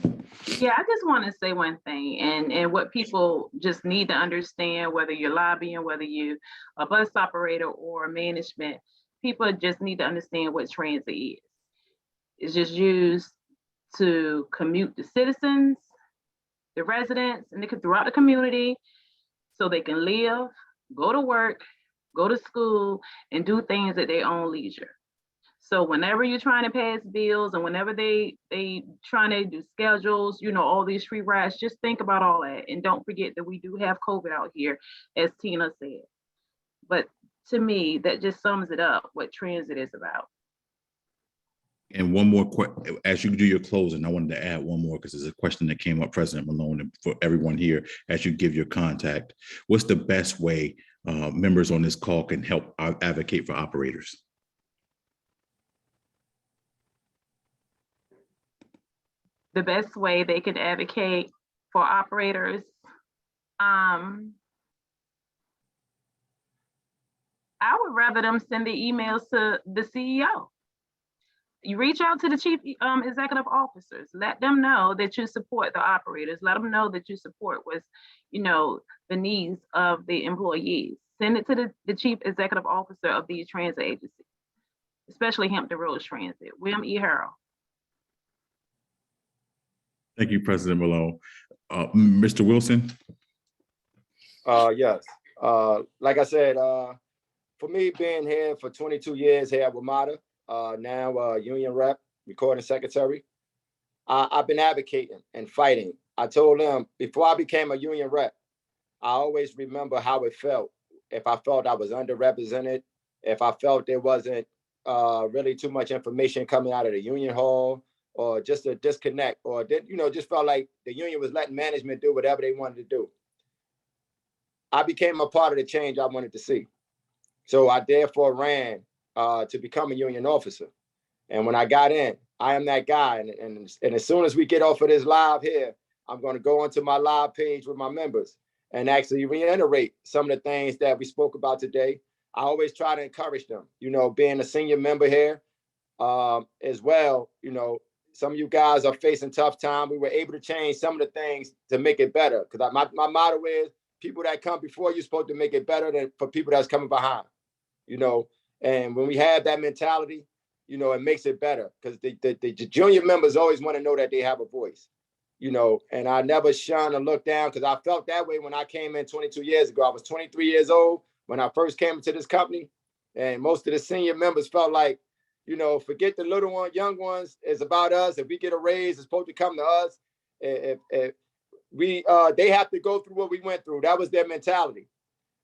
Yeah, I just want to say one thing, and what people just need to understand, whether you're lobbying, whether you a bus operator or management, people just need to understand what transit is. It's just used to commute the citizens, the residents, and throughout the community, so they can live, go to work, go to school, and do things at their own leisure. So whenever you're trying to pass bills and whenever they trying to do schedules, all these free rides, just think about all that. And don't forget that we do have COVID out here, as Tina said. But to me, that just sums it up, what transit is about. And one more question, as you do your closing, I wanted to add one more because there's a question that came up, President Malone, and for everyone here, as you give your contact, what's the best way members on this call can help advocate for operators? The best way they can advocate for operators, I would rather them send the emails to the CEO. You reach out to the chief executive officers, let them know that you support the operators, let them know that you support what's, the needs of the employees. Send it to the chief executive officer of these transit agencies. especially Hampton Roads Transit. William E. Harrell. Thank you, President Malone. Mr. Wilson? Yes. Like I said, for me being here for 22 years here at WMATA, now union rep, recording secretary, I've been advocating and fighting. I told them before I became a union rep, I always remember how it felt. If I felt I was underrepresented, if I felt there wasn't really too much information coming out of the union hall, or just a disconnect, or just felt like the union was letting management do whatever they wanted to do. I became a part of the change I wanted to see. So I therefore ran to become a union officer. And when I got in, I am that guy. And as soon as we get off of this live here, I'm going to go onto my live page with my members and actually reiterate some of the things that we spoke about today. I always try to encourage them, being a senior member here as well, some of you guys are facing tough time. We were able to change some of the things to make it better. Because my motto is, people that come before you supposed to make it better than for people that's coming behind, And when we have that mentality, it makes it better, because the junior members always want to know that they have a voice, and I never shun or look down, because I felt that way when I came in 22 years ago. I was 23 years old when I first came into this company, and most of the senior members felt like, forget the little ones, young ones. It's about us. If we get a raise, it's supposed to come to us. If they have to go through what we went through. That was their mentality.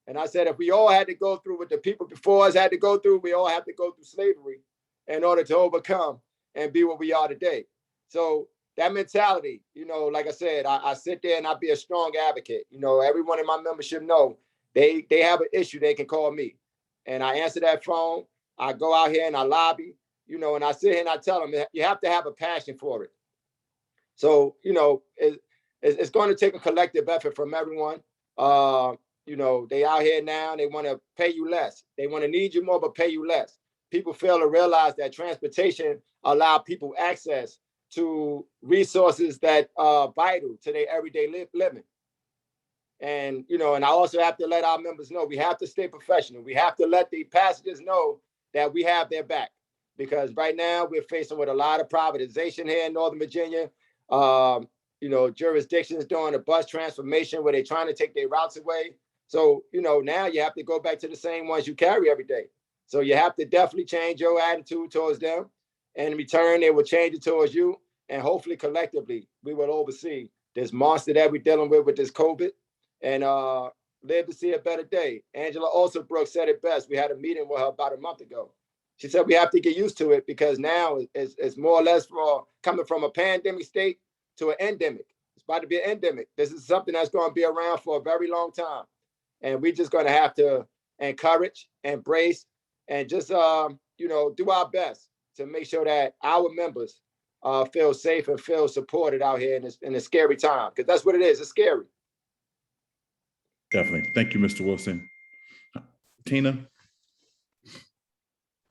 And I said, if we all had to go through what the people before us had to go through, we all have to go through slavery in order to overcome and be what we are today. So that mentality, like I said, I sit there and I be a strong advocate. Everyone in my membership know they have an issue, they can call me. And I answer that phone. I go out here and I lobby, and I sit here and I tell them, you have to have a passion for it. So, it's going to take a collective effort from everyone. They out here now, they want to pay you less. They want to need you more, but pay you less. People fail to realize that transportation allow people access to resources that are vital to their everyday living. And, and I also have to let our members know, we have to stay professional. We have to let the passengers know that we have their back, because right now we're facing with a lot of privatization here in Northern Virginia. Jurisdictions doing a bus transformation where they're trying to take their routes away. So, now you have to go back to the same ones you carry every day. So you have to definitely change your attitude towards them. And in return, they will change it towards you. And hopefully collectively, we will oversee this monster that we're dealing with this COVID, and live to see a better day. Angela also Brooks said it best. We had a meeting with her about a month ago. She said we have to get used to it, because now it's more or less coming from a pandemic state to an endemic. It's about to be an endemic. This is something that's going to be around for a very long time. And we're just going to have to encourage, embrace, and just, do our best to make sure that our members feel safe and feel supported out here in this scary time. Because that's what it is. It's scary. Definitely. Thank you, Mr. Wilson. Tina?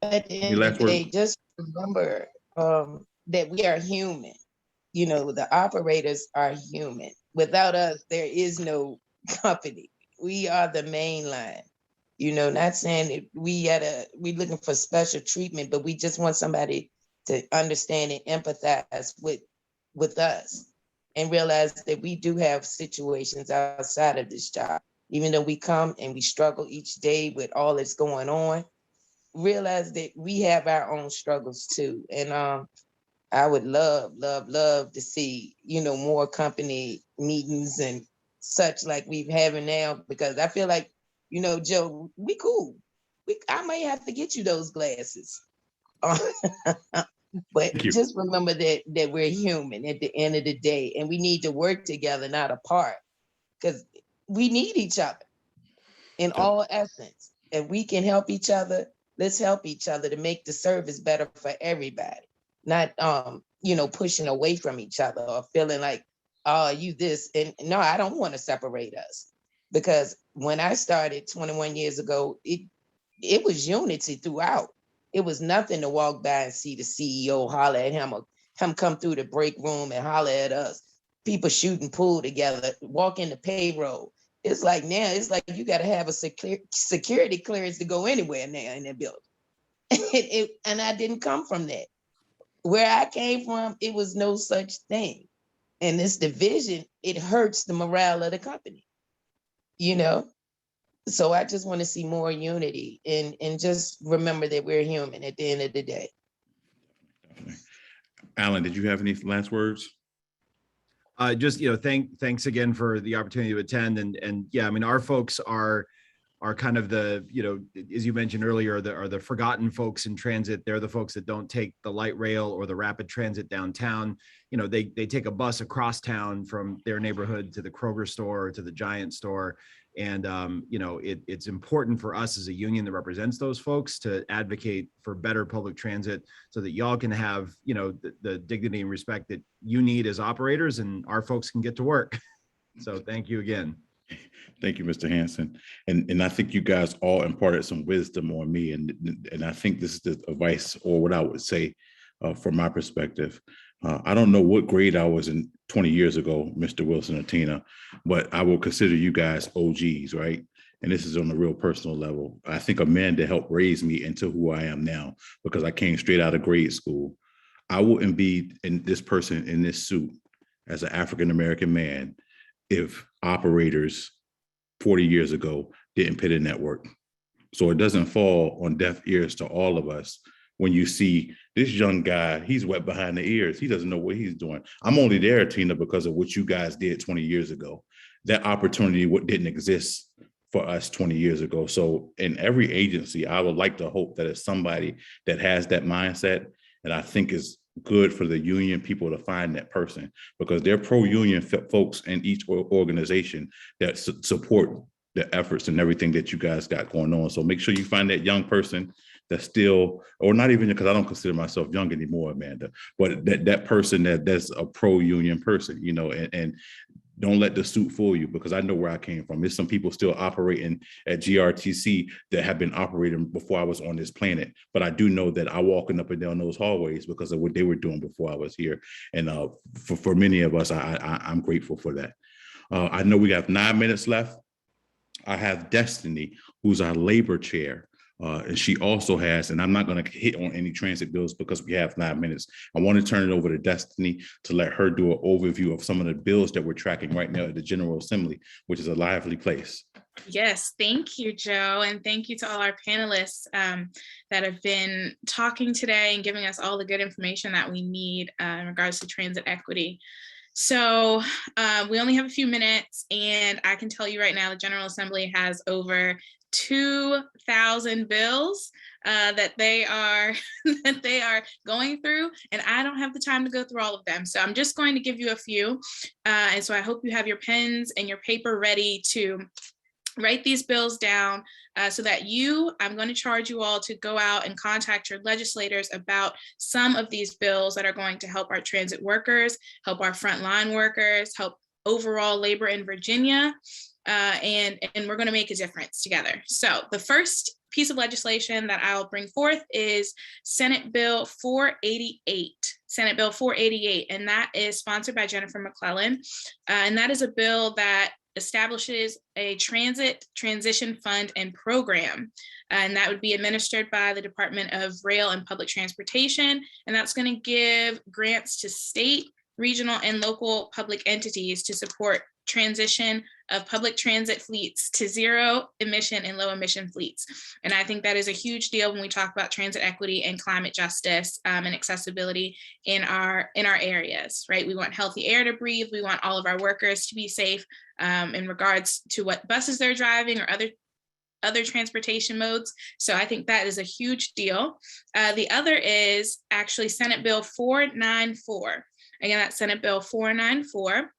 At the end of the day, just remember that we are human. The operators are human. Without us, there is no company. We are the main line. Not saying that we looking for special treatment, but we just want somebody to understand and empathize with us, and realize that we do have situations outside of this job. Even though we come and we struggle each day with all that's going on, realize that we have our own struggles too. And I would love to see, more company meetings and such like we're having now, because I feel like, Joe, we cool. I might have to get you those glasses. But just remember that we're human at the end of the day, and we need to work together, not apart, because we need each other in all essence. If we can help each other, let's help each other to make the service better for everybody. Not, pushing away from each other or feeling like, oh, you this. And no, I don't want to separate us, because when I started 21 years ago, it was unity throughout. It was nothing to walk by and see the CEO holler at him, or him come through the break room and holler at us. People shooting pool together, walk in the payroll. It's like now, it's like you got to have a security clearance to go anywhere now in that building. And I didn't come from that. Where I came from, it was no such thing. And this division, it hurts the morale of the company, you know? So I just want to see more unity and just remember that we're human at the end of the day. Alan, did you have any last words? Just, thanks again for the opportunity to attend. And yeah, I mean, our folks are kind of the, as you mentioned earlier, are the forgotten folks in transit. They're the folks that don't take the light rail or the rapid transit downtown. They take a bus across town from their neighborhood to the Kroger store or to the Giant store. And, it's important for us as a union that represents those folks to advocate for better public transit so that y'all can have, the dignity and respect that you need as operators, and our folks can get to work. So thank you again. Thank you, Mr. Hanson. And I think you guys all imparted some wisdom on me. And I think this is the advice, or what I would say from my perspective. I don't know what grade I was in 20 years ago, Mr. Wilson or Tina, but I will consider you guys OGs, right? And this is on a real personal level. I think Amanda helped raise me into who I am now, because I came straight out of grade school. I wouldn't be this person in this suit as an African-American man if operators 40 years ago didn't put in that work. So it doesn't fall on deaf ears to all of us when you see this young guy, he's wet behind the ears. He doesn't know what he's doing. I'm only there, Tina, because of what you guys did 20 years ago. That opportunity didn't exist for us 20 years ago. So in every agency, I would like to hope that it's somebody that has that mindset. And I think it's good for the union people to find that person, because they're pro-union folks in each organization that support the efforts and everything that you guys got going on. So make sure you find that young person that's still, or not even, because I don't consider myself young anymore, Amanda, but that person that's a pro-union person, and don't let the suit fool you, because I know where I came from. There's some people still operating at GRTC that have been operating before I was on this planet. But I do know that I walking up and down those hallways because of what they were doing before I was here. And for many of us, I'm grateful for that. I know we have 9 minutes left. I have Destiny, who's our labor chair. And she also has, and I'm not going to hit on any transit bills because we have 9 minutes. I want to turn it over to Destiny to let her do an overview of some of the bills that we're tracking right now at the General Assembly, which is a lively place. Yes, thank you, Joe. And thank you to all our panelists that have been talking today and giving us all the good information that we need in regards to transit equity. So we only have a few minutes, and I can tell you right now, the General Assembly has over 2,000 bills that they are going through, and I don't have the time to go through all of them. So I'm just going to give you a few. And so I hope you have your pens and your paper ready to write these bills down so that I'm going to charge you all to go out and contact your legislators about some of these bills that are going to help our transit workers, help our frontline workers, help overall labor in Virginia. And we're going to make a difference together. So the first piece of legislation that I'll bring forth is Senate Bill 488. Senate Bill 488, and that is sponsored by Jennifer McClellan. And that is a bill that establishes a transit transition fund and program. And that would be administered by the Department of Rail and Public Transportation. And that's going to give grants to state, regional, and local public entities to support transition of public transit fleets to zero emission and low emission fleets. And I think that is a huge deal when we talk about transit equity and climate justice and accessibility in our areas, right? We want healthy air to breathe. We want all of our workers to be safe in regards to what buses they're driving or other transportation modes. So I think that is a huge deal. The other is actually Senate Bill 494. Again, that's Senate Bill 494.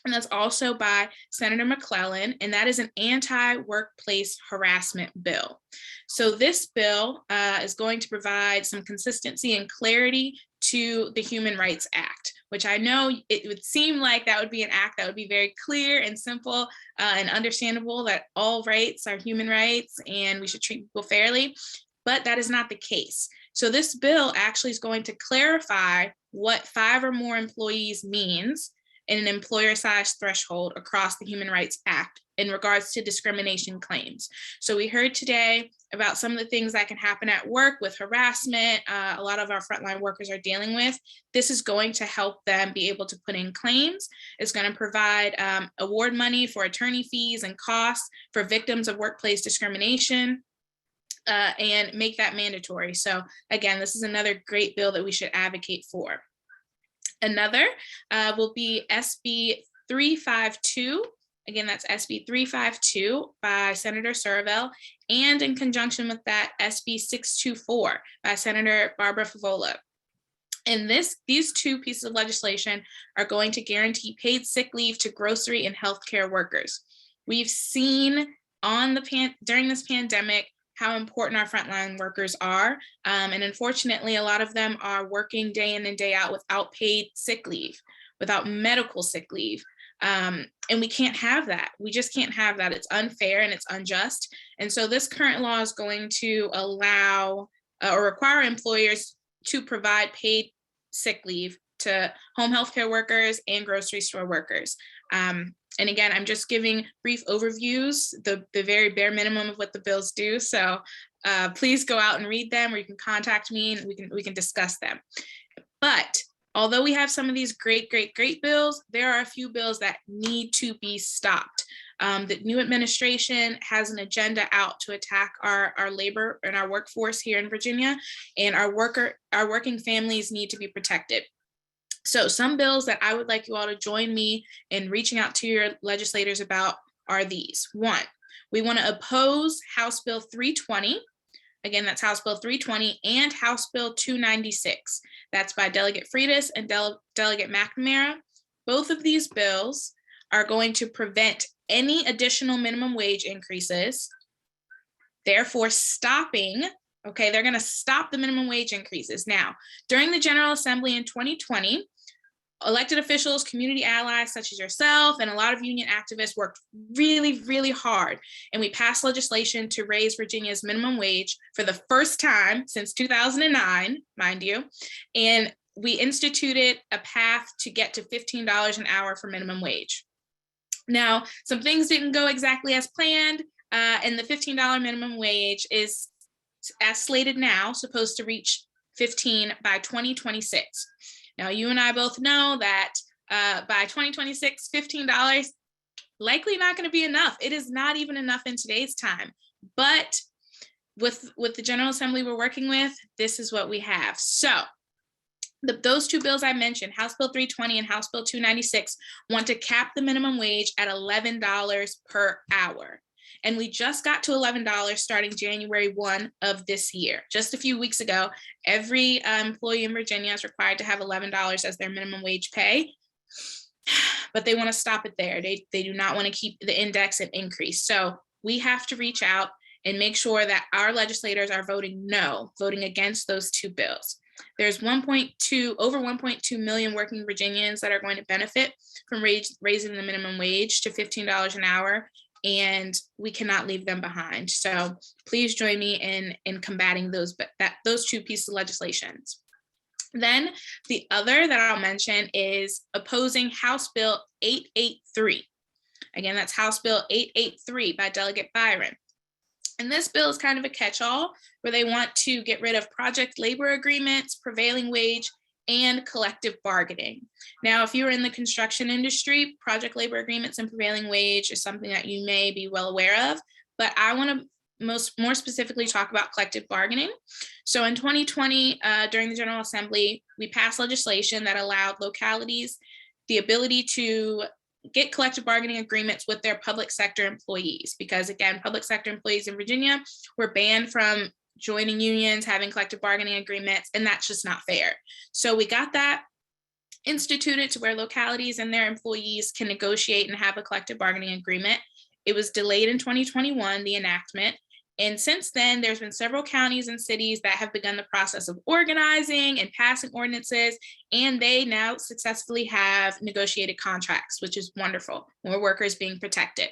And that's also by Senator McClellan, and that is an anti-workplace harassment bill. So this bill is going to provide some consistency and clarity to the Human Rights Act, which I know it would seem like that would be an act that would be very clear and simple and understandable, that all rights are human rights and we should treat people fairly, but that is not the case. So this bill actually is going to clarify what 5 or more employees means, in an employer size threshold across the Human Rights Act in regards to discrimination claims. So we heard today about some of the things that can happen at work with harassment. A lot of our frontline workers are dealing with. This is going to help them be able to put in claims. It's going to provide award money for attorney fees and costs for victims of workplace discrimination, and make that mandatory. So again, this is another great bill that we should advocate for. Another will be SB 352. Again, that's SB 352 by Senator Servell, and in conjunction with that, SB 624 by Senator Barbara Favola. And these two pieces of legislation are going to guarantee paid sick leave to grocery and healthcare workers. We've seen during this pandemic how important our frontline workers are. And unfortunately, a lot of them are working day in and day out without paid sick leave, without medical sick leave. And we can't have that. We just can't have that. It's unfair and it's unjust. And so this current law is going to allow or require employers to provide paid sick leave to home healthcare workers and grocery store workers. And again, I'm just giving brief overviews, the very bare minimum of what the bills do. So please go out and read them, or you can contact me and we can discuss them. But although we have some of these great bills, there are a few bills that need to be stopped. The new administration has an agenda out to attack our labor and our workforce here in Virginia, and our working families need to be protected. So some bills that I would like you all to join me in reaching out to your legislators about are these. One, we want to oppose House Bill 320. Again, that's House Bill 320 and House Bill 296. That's by Delegate Freitas and Delegate McNamara. Both of these bills are going to prevent any additional minimum wage increases, therefore stopping, okay, they're going to stop the minimum wage increases. Now, during the General Assembly in 2020, elected officials, community allies such as yourself, and a lot of union activists worked really hard. And we passed legislation to raise Virginia's minimum wage for the first time since 2009, mind you. And we instituted a path to get to $15 an hour for minimum wage. Now, some things didn't go exactly as planned, and the $15 minimum wage is, as slated now, supposed to reach 15 by 2026. Now, you and I both know that by 2026, $15 likely not going to be enough. It is not even enough in today's time. But with the General Assembly we're working with, this is what we have. So those two bills I mentioned, House Bill 320 and House Bill 296, want to cap the minimum wage at $11 per hour. And we just got to $11 starting January 1 of this year. Just a few weeks ago, every employee in Virginia is required to have $11 as their minimum wage pay, but they want to stop it there. They do not want to keep the index and increase. So we have to reach out and make sure that our legislators are voting against those two bills. There's over 1.2 million working Virginians that are going to benefit from raising the minimum wage to $15 an hour, and we cannot leave them behind. So please join me in combating those two pieces of legislation. Then the other that I'll mention is opposing House Bill 883. Again, that's House Bill 883 by Delegate Byron. And this bill is kind of a catch-all where they want to get rid of project labor agreements, prevailing wage, and collective bargaining. Now, if you're in the construction industry, project labor agreements and prevailing wage is something that you may be well aware of, but I want to more specifically talk about collective bargaining. So in 2020, during the General Assembly, we passed legislation that allowed localities the ability to get collective bargaining agreements with their public sector employees, because again, public sector employees in Virginia were banned from joining unions, having collective bargaining agreements, and that's just not fair. So we got that instituted to where localities and their employees can negotiate and have a collective bargaining agreement. It was delayed in 2021, the enactment. And since then, there's been several counties and cities that have begun the process of organizing and passing ordinances, and they now successfully have negotiated contracts, which is wonderful. More workers being protected.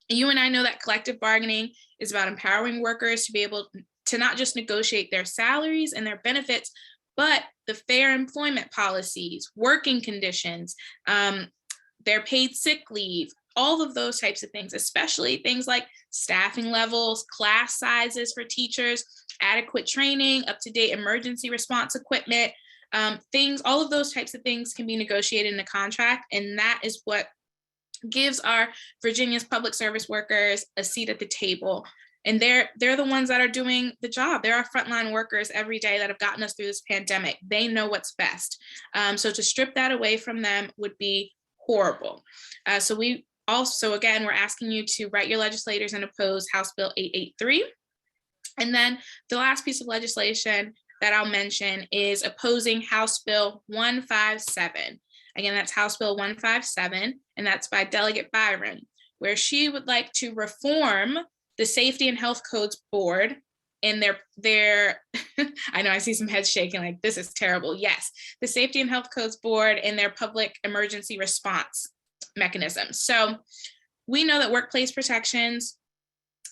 You and I know that collective bargaining is about empowering workers to be able to not just negotiate their salaries and their benefits, but the fair employment policies, working conditions, their paid sick leave, all of those types of things, especially things like staffing levels, class sizes for teachers, adequate training, up-to-date emergency response equipment, all of those types of things can be negotiated in a contract. And that is what gives our Virginia's public service workers a seat at the table. And they're the ones that are doing the job. They're our frontline workers every day that have gotten us through this pandemic. They know what's best. So to strip that away from them would be horrible. So we also, again, we're asking you to write your legislators and oppose House Bill 883. And then the last piece of legislation that I'll mention is opposing House Bill 157. Again, that's House Bill 157, and that's by Delegate Byron, where she would like to reform the Safety and Health Codes Board in their I know I see some heads shaking like this is terrible. Yes, the Safety and Health Codes Board and their public emergency response mechanism. So we know that workplace protections,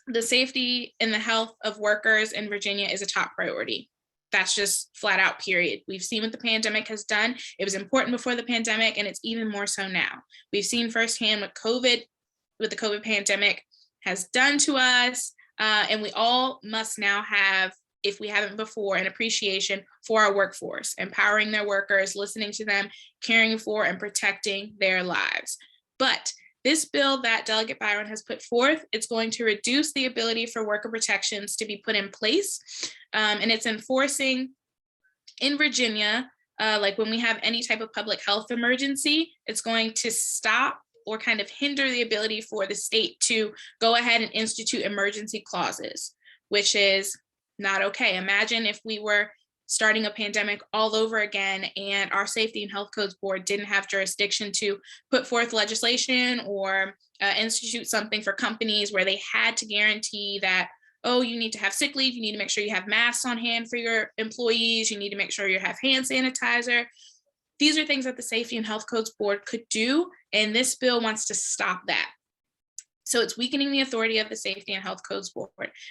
the safety and the health of workers in Virginia is a top priority. That's just flat out, period. We've seen what the pandemic has done. It was important before the pandemic, and it's even more so now. We've seen firsthand what the COVID pandemic has done to us. And we all must now have, if we haven't before, an appreciation for our workforce, empowering their workers, listening to them, caring for and protecting their lives. But this bill that Delegate Byron has put forth, it's going to reduce the ability for worker protections to be put in place. And it's enforcing in Virginia, like when we have any type of public health emergency, it's going to stop or kind of hinder the ability for the state to go ahead and institute emergency clauses, which is not okay. Imagine if we were starting a pandemic all over again and our Safety and Health Codes Board didn't have jurisdiction to put forth legislation or institute something for companies where they had to guarantee that, oh, you need to have sick leave, you need to make sure you have masks on hand for your employees, you need to make sure you have hand sanitizer. These are things that the Safety and Health Codes Board could do, and this bill wants to stop that. So it's weakening the authority of the Safety and Health Codes Board.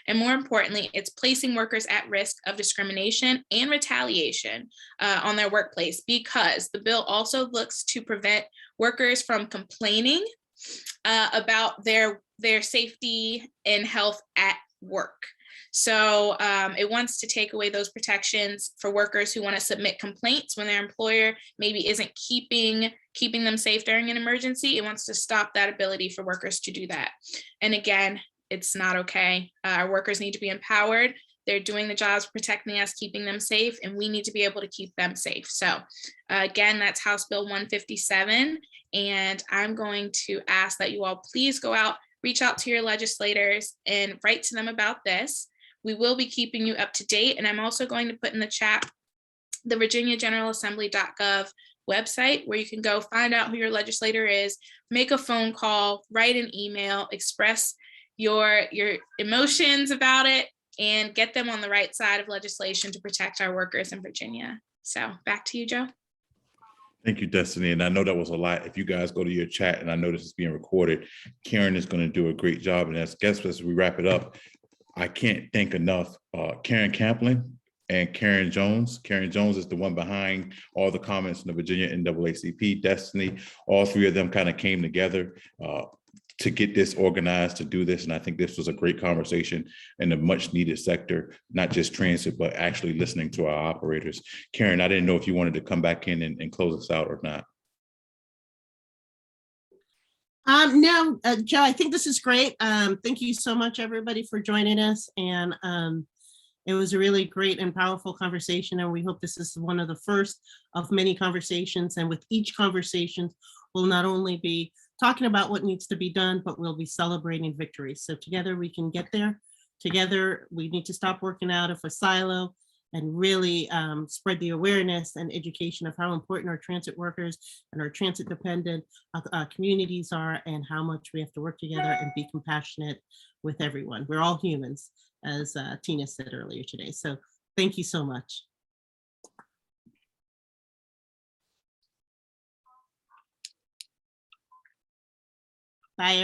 And more importantly, it's placing workers at risk of discrimination and retaliation on their workplace, because the bill also looks to prevent workers from complaining about their safety and health at work. So it wants to take away those protections for workers who want to submit complaints when their employer maybe isn't keeping them safe during an emergency. It wants to stop that ability for workers to do that. And again, it's not okay. Our workers need to be empowered. They're doing the jobs, protecting us, keeping them safe, and we need to be able to keep them safe. So again, that's House Bill 157. And I'm going to ask that you all please go out, reach out to your legislators and write to them about this. We will be keeping you up to date. And I'm also going to put in the chat the virginiageneralassembly.gov website, where you can go find out who your legislator is, make a phone call, write an email, express your emotions about it, and get them on the right side of legislation to protect our workers in Virginia. So back to you, Joe. Thank you, Destiny. And I know that was a lot. If you guys go to your chat, and I know this is being recorded, Karen is going to do a great job. And as we wrap it up, I can't thank enough Karen Camplin and Karen Jones. Karen Jones is the one behind all the comments in the Virginia NAACP. Destiny, all three of them kind of came together to get this organized, to do this. And I think this was a great conversation in a much needed sector, not just transit, but actually listening to our operators. Karen, I didn't know if you wanted to come back in and close us out or not. No, Joe, I think this is great. Thank you so much, everybody, for joining us. And it was a really great and powerful conversation. And we hope this is one of the first of many conversations. And with each conversation, we'll not only be talking about what needs to be done, but we'll be celebrating victories. So together we can get there. Together, we need to stop working out of a silo and really spread the awareness and education of how important our transit workers and our transit dependent communities are, and how much we have to work together and be compassionate with everyone. We're all humans, as Tina said earlier today. So thank you so much.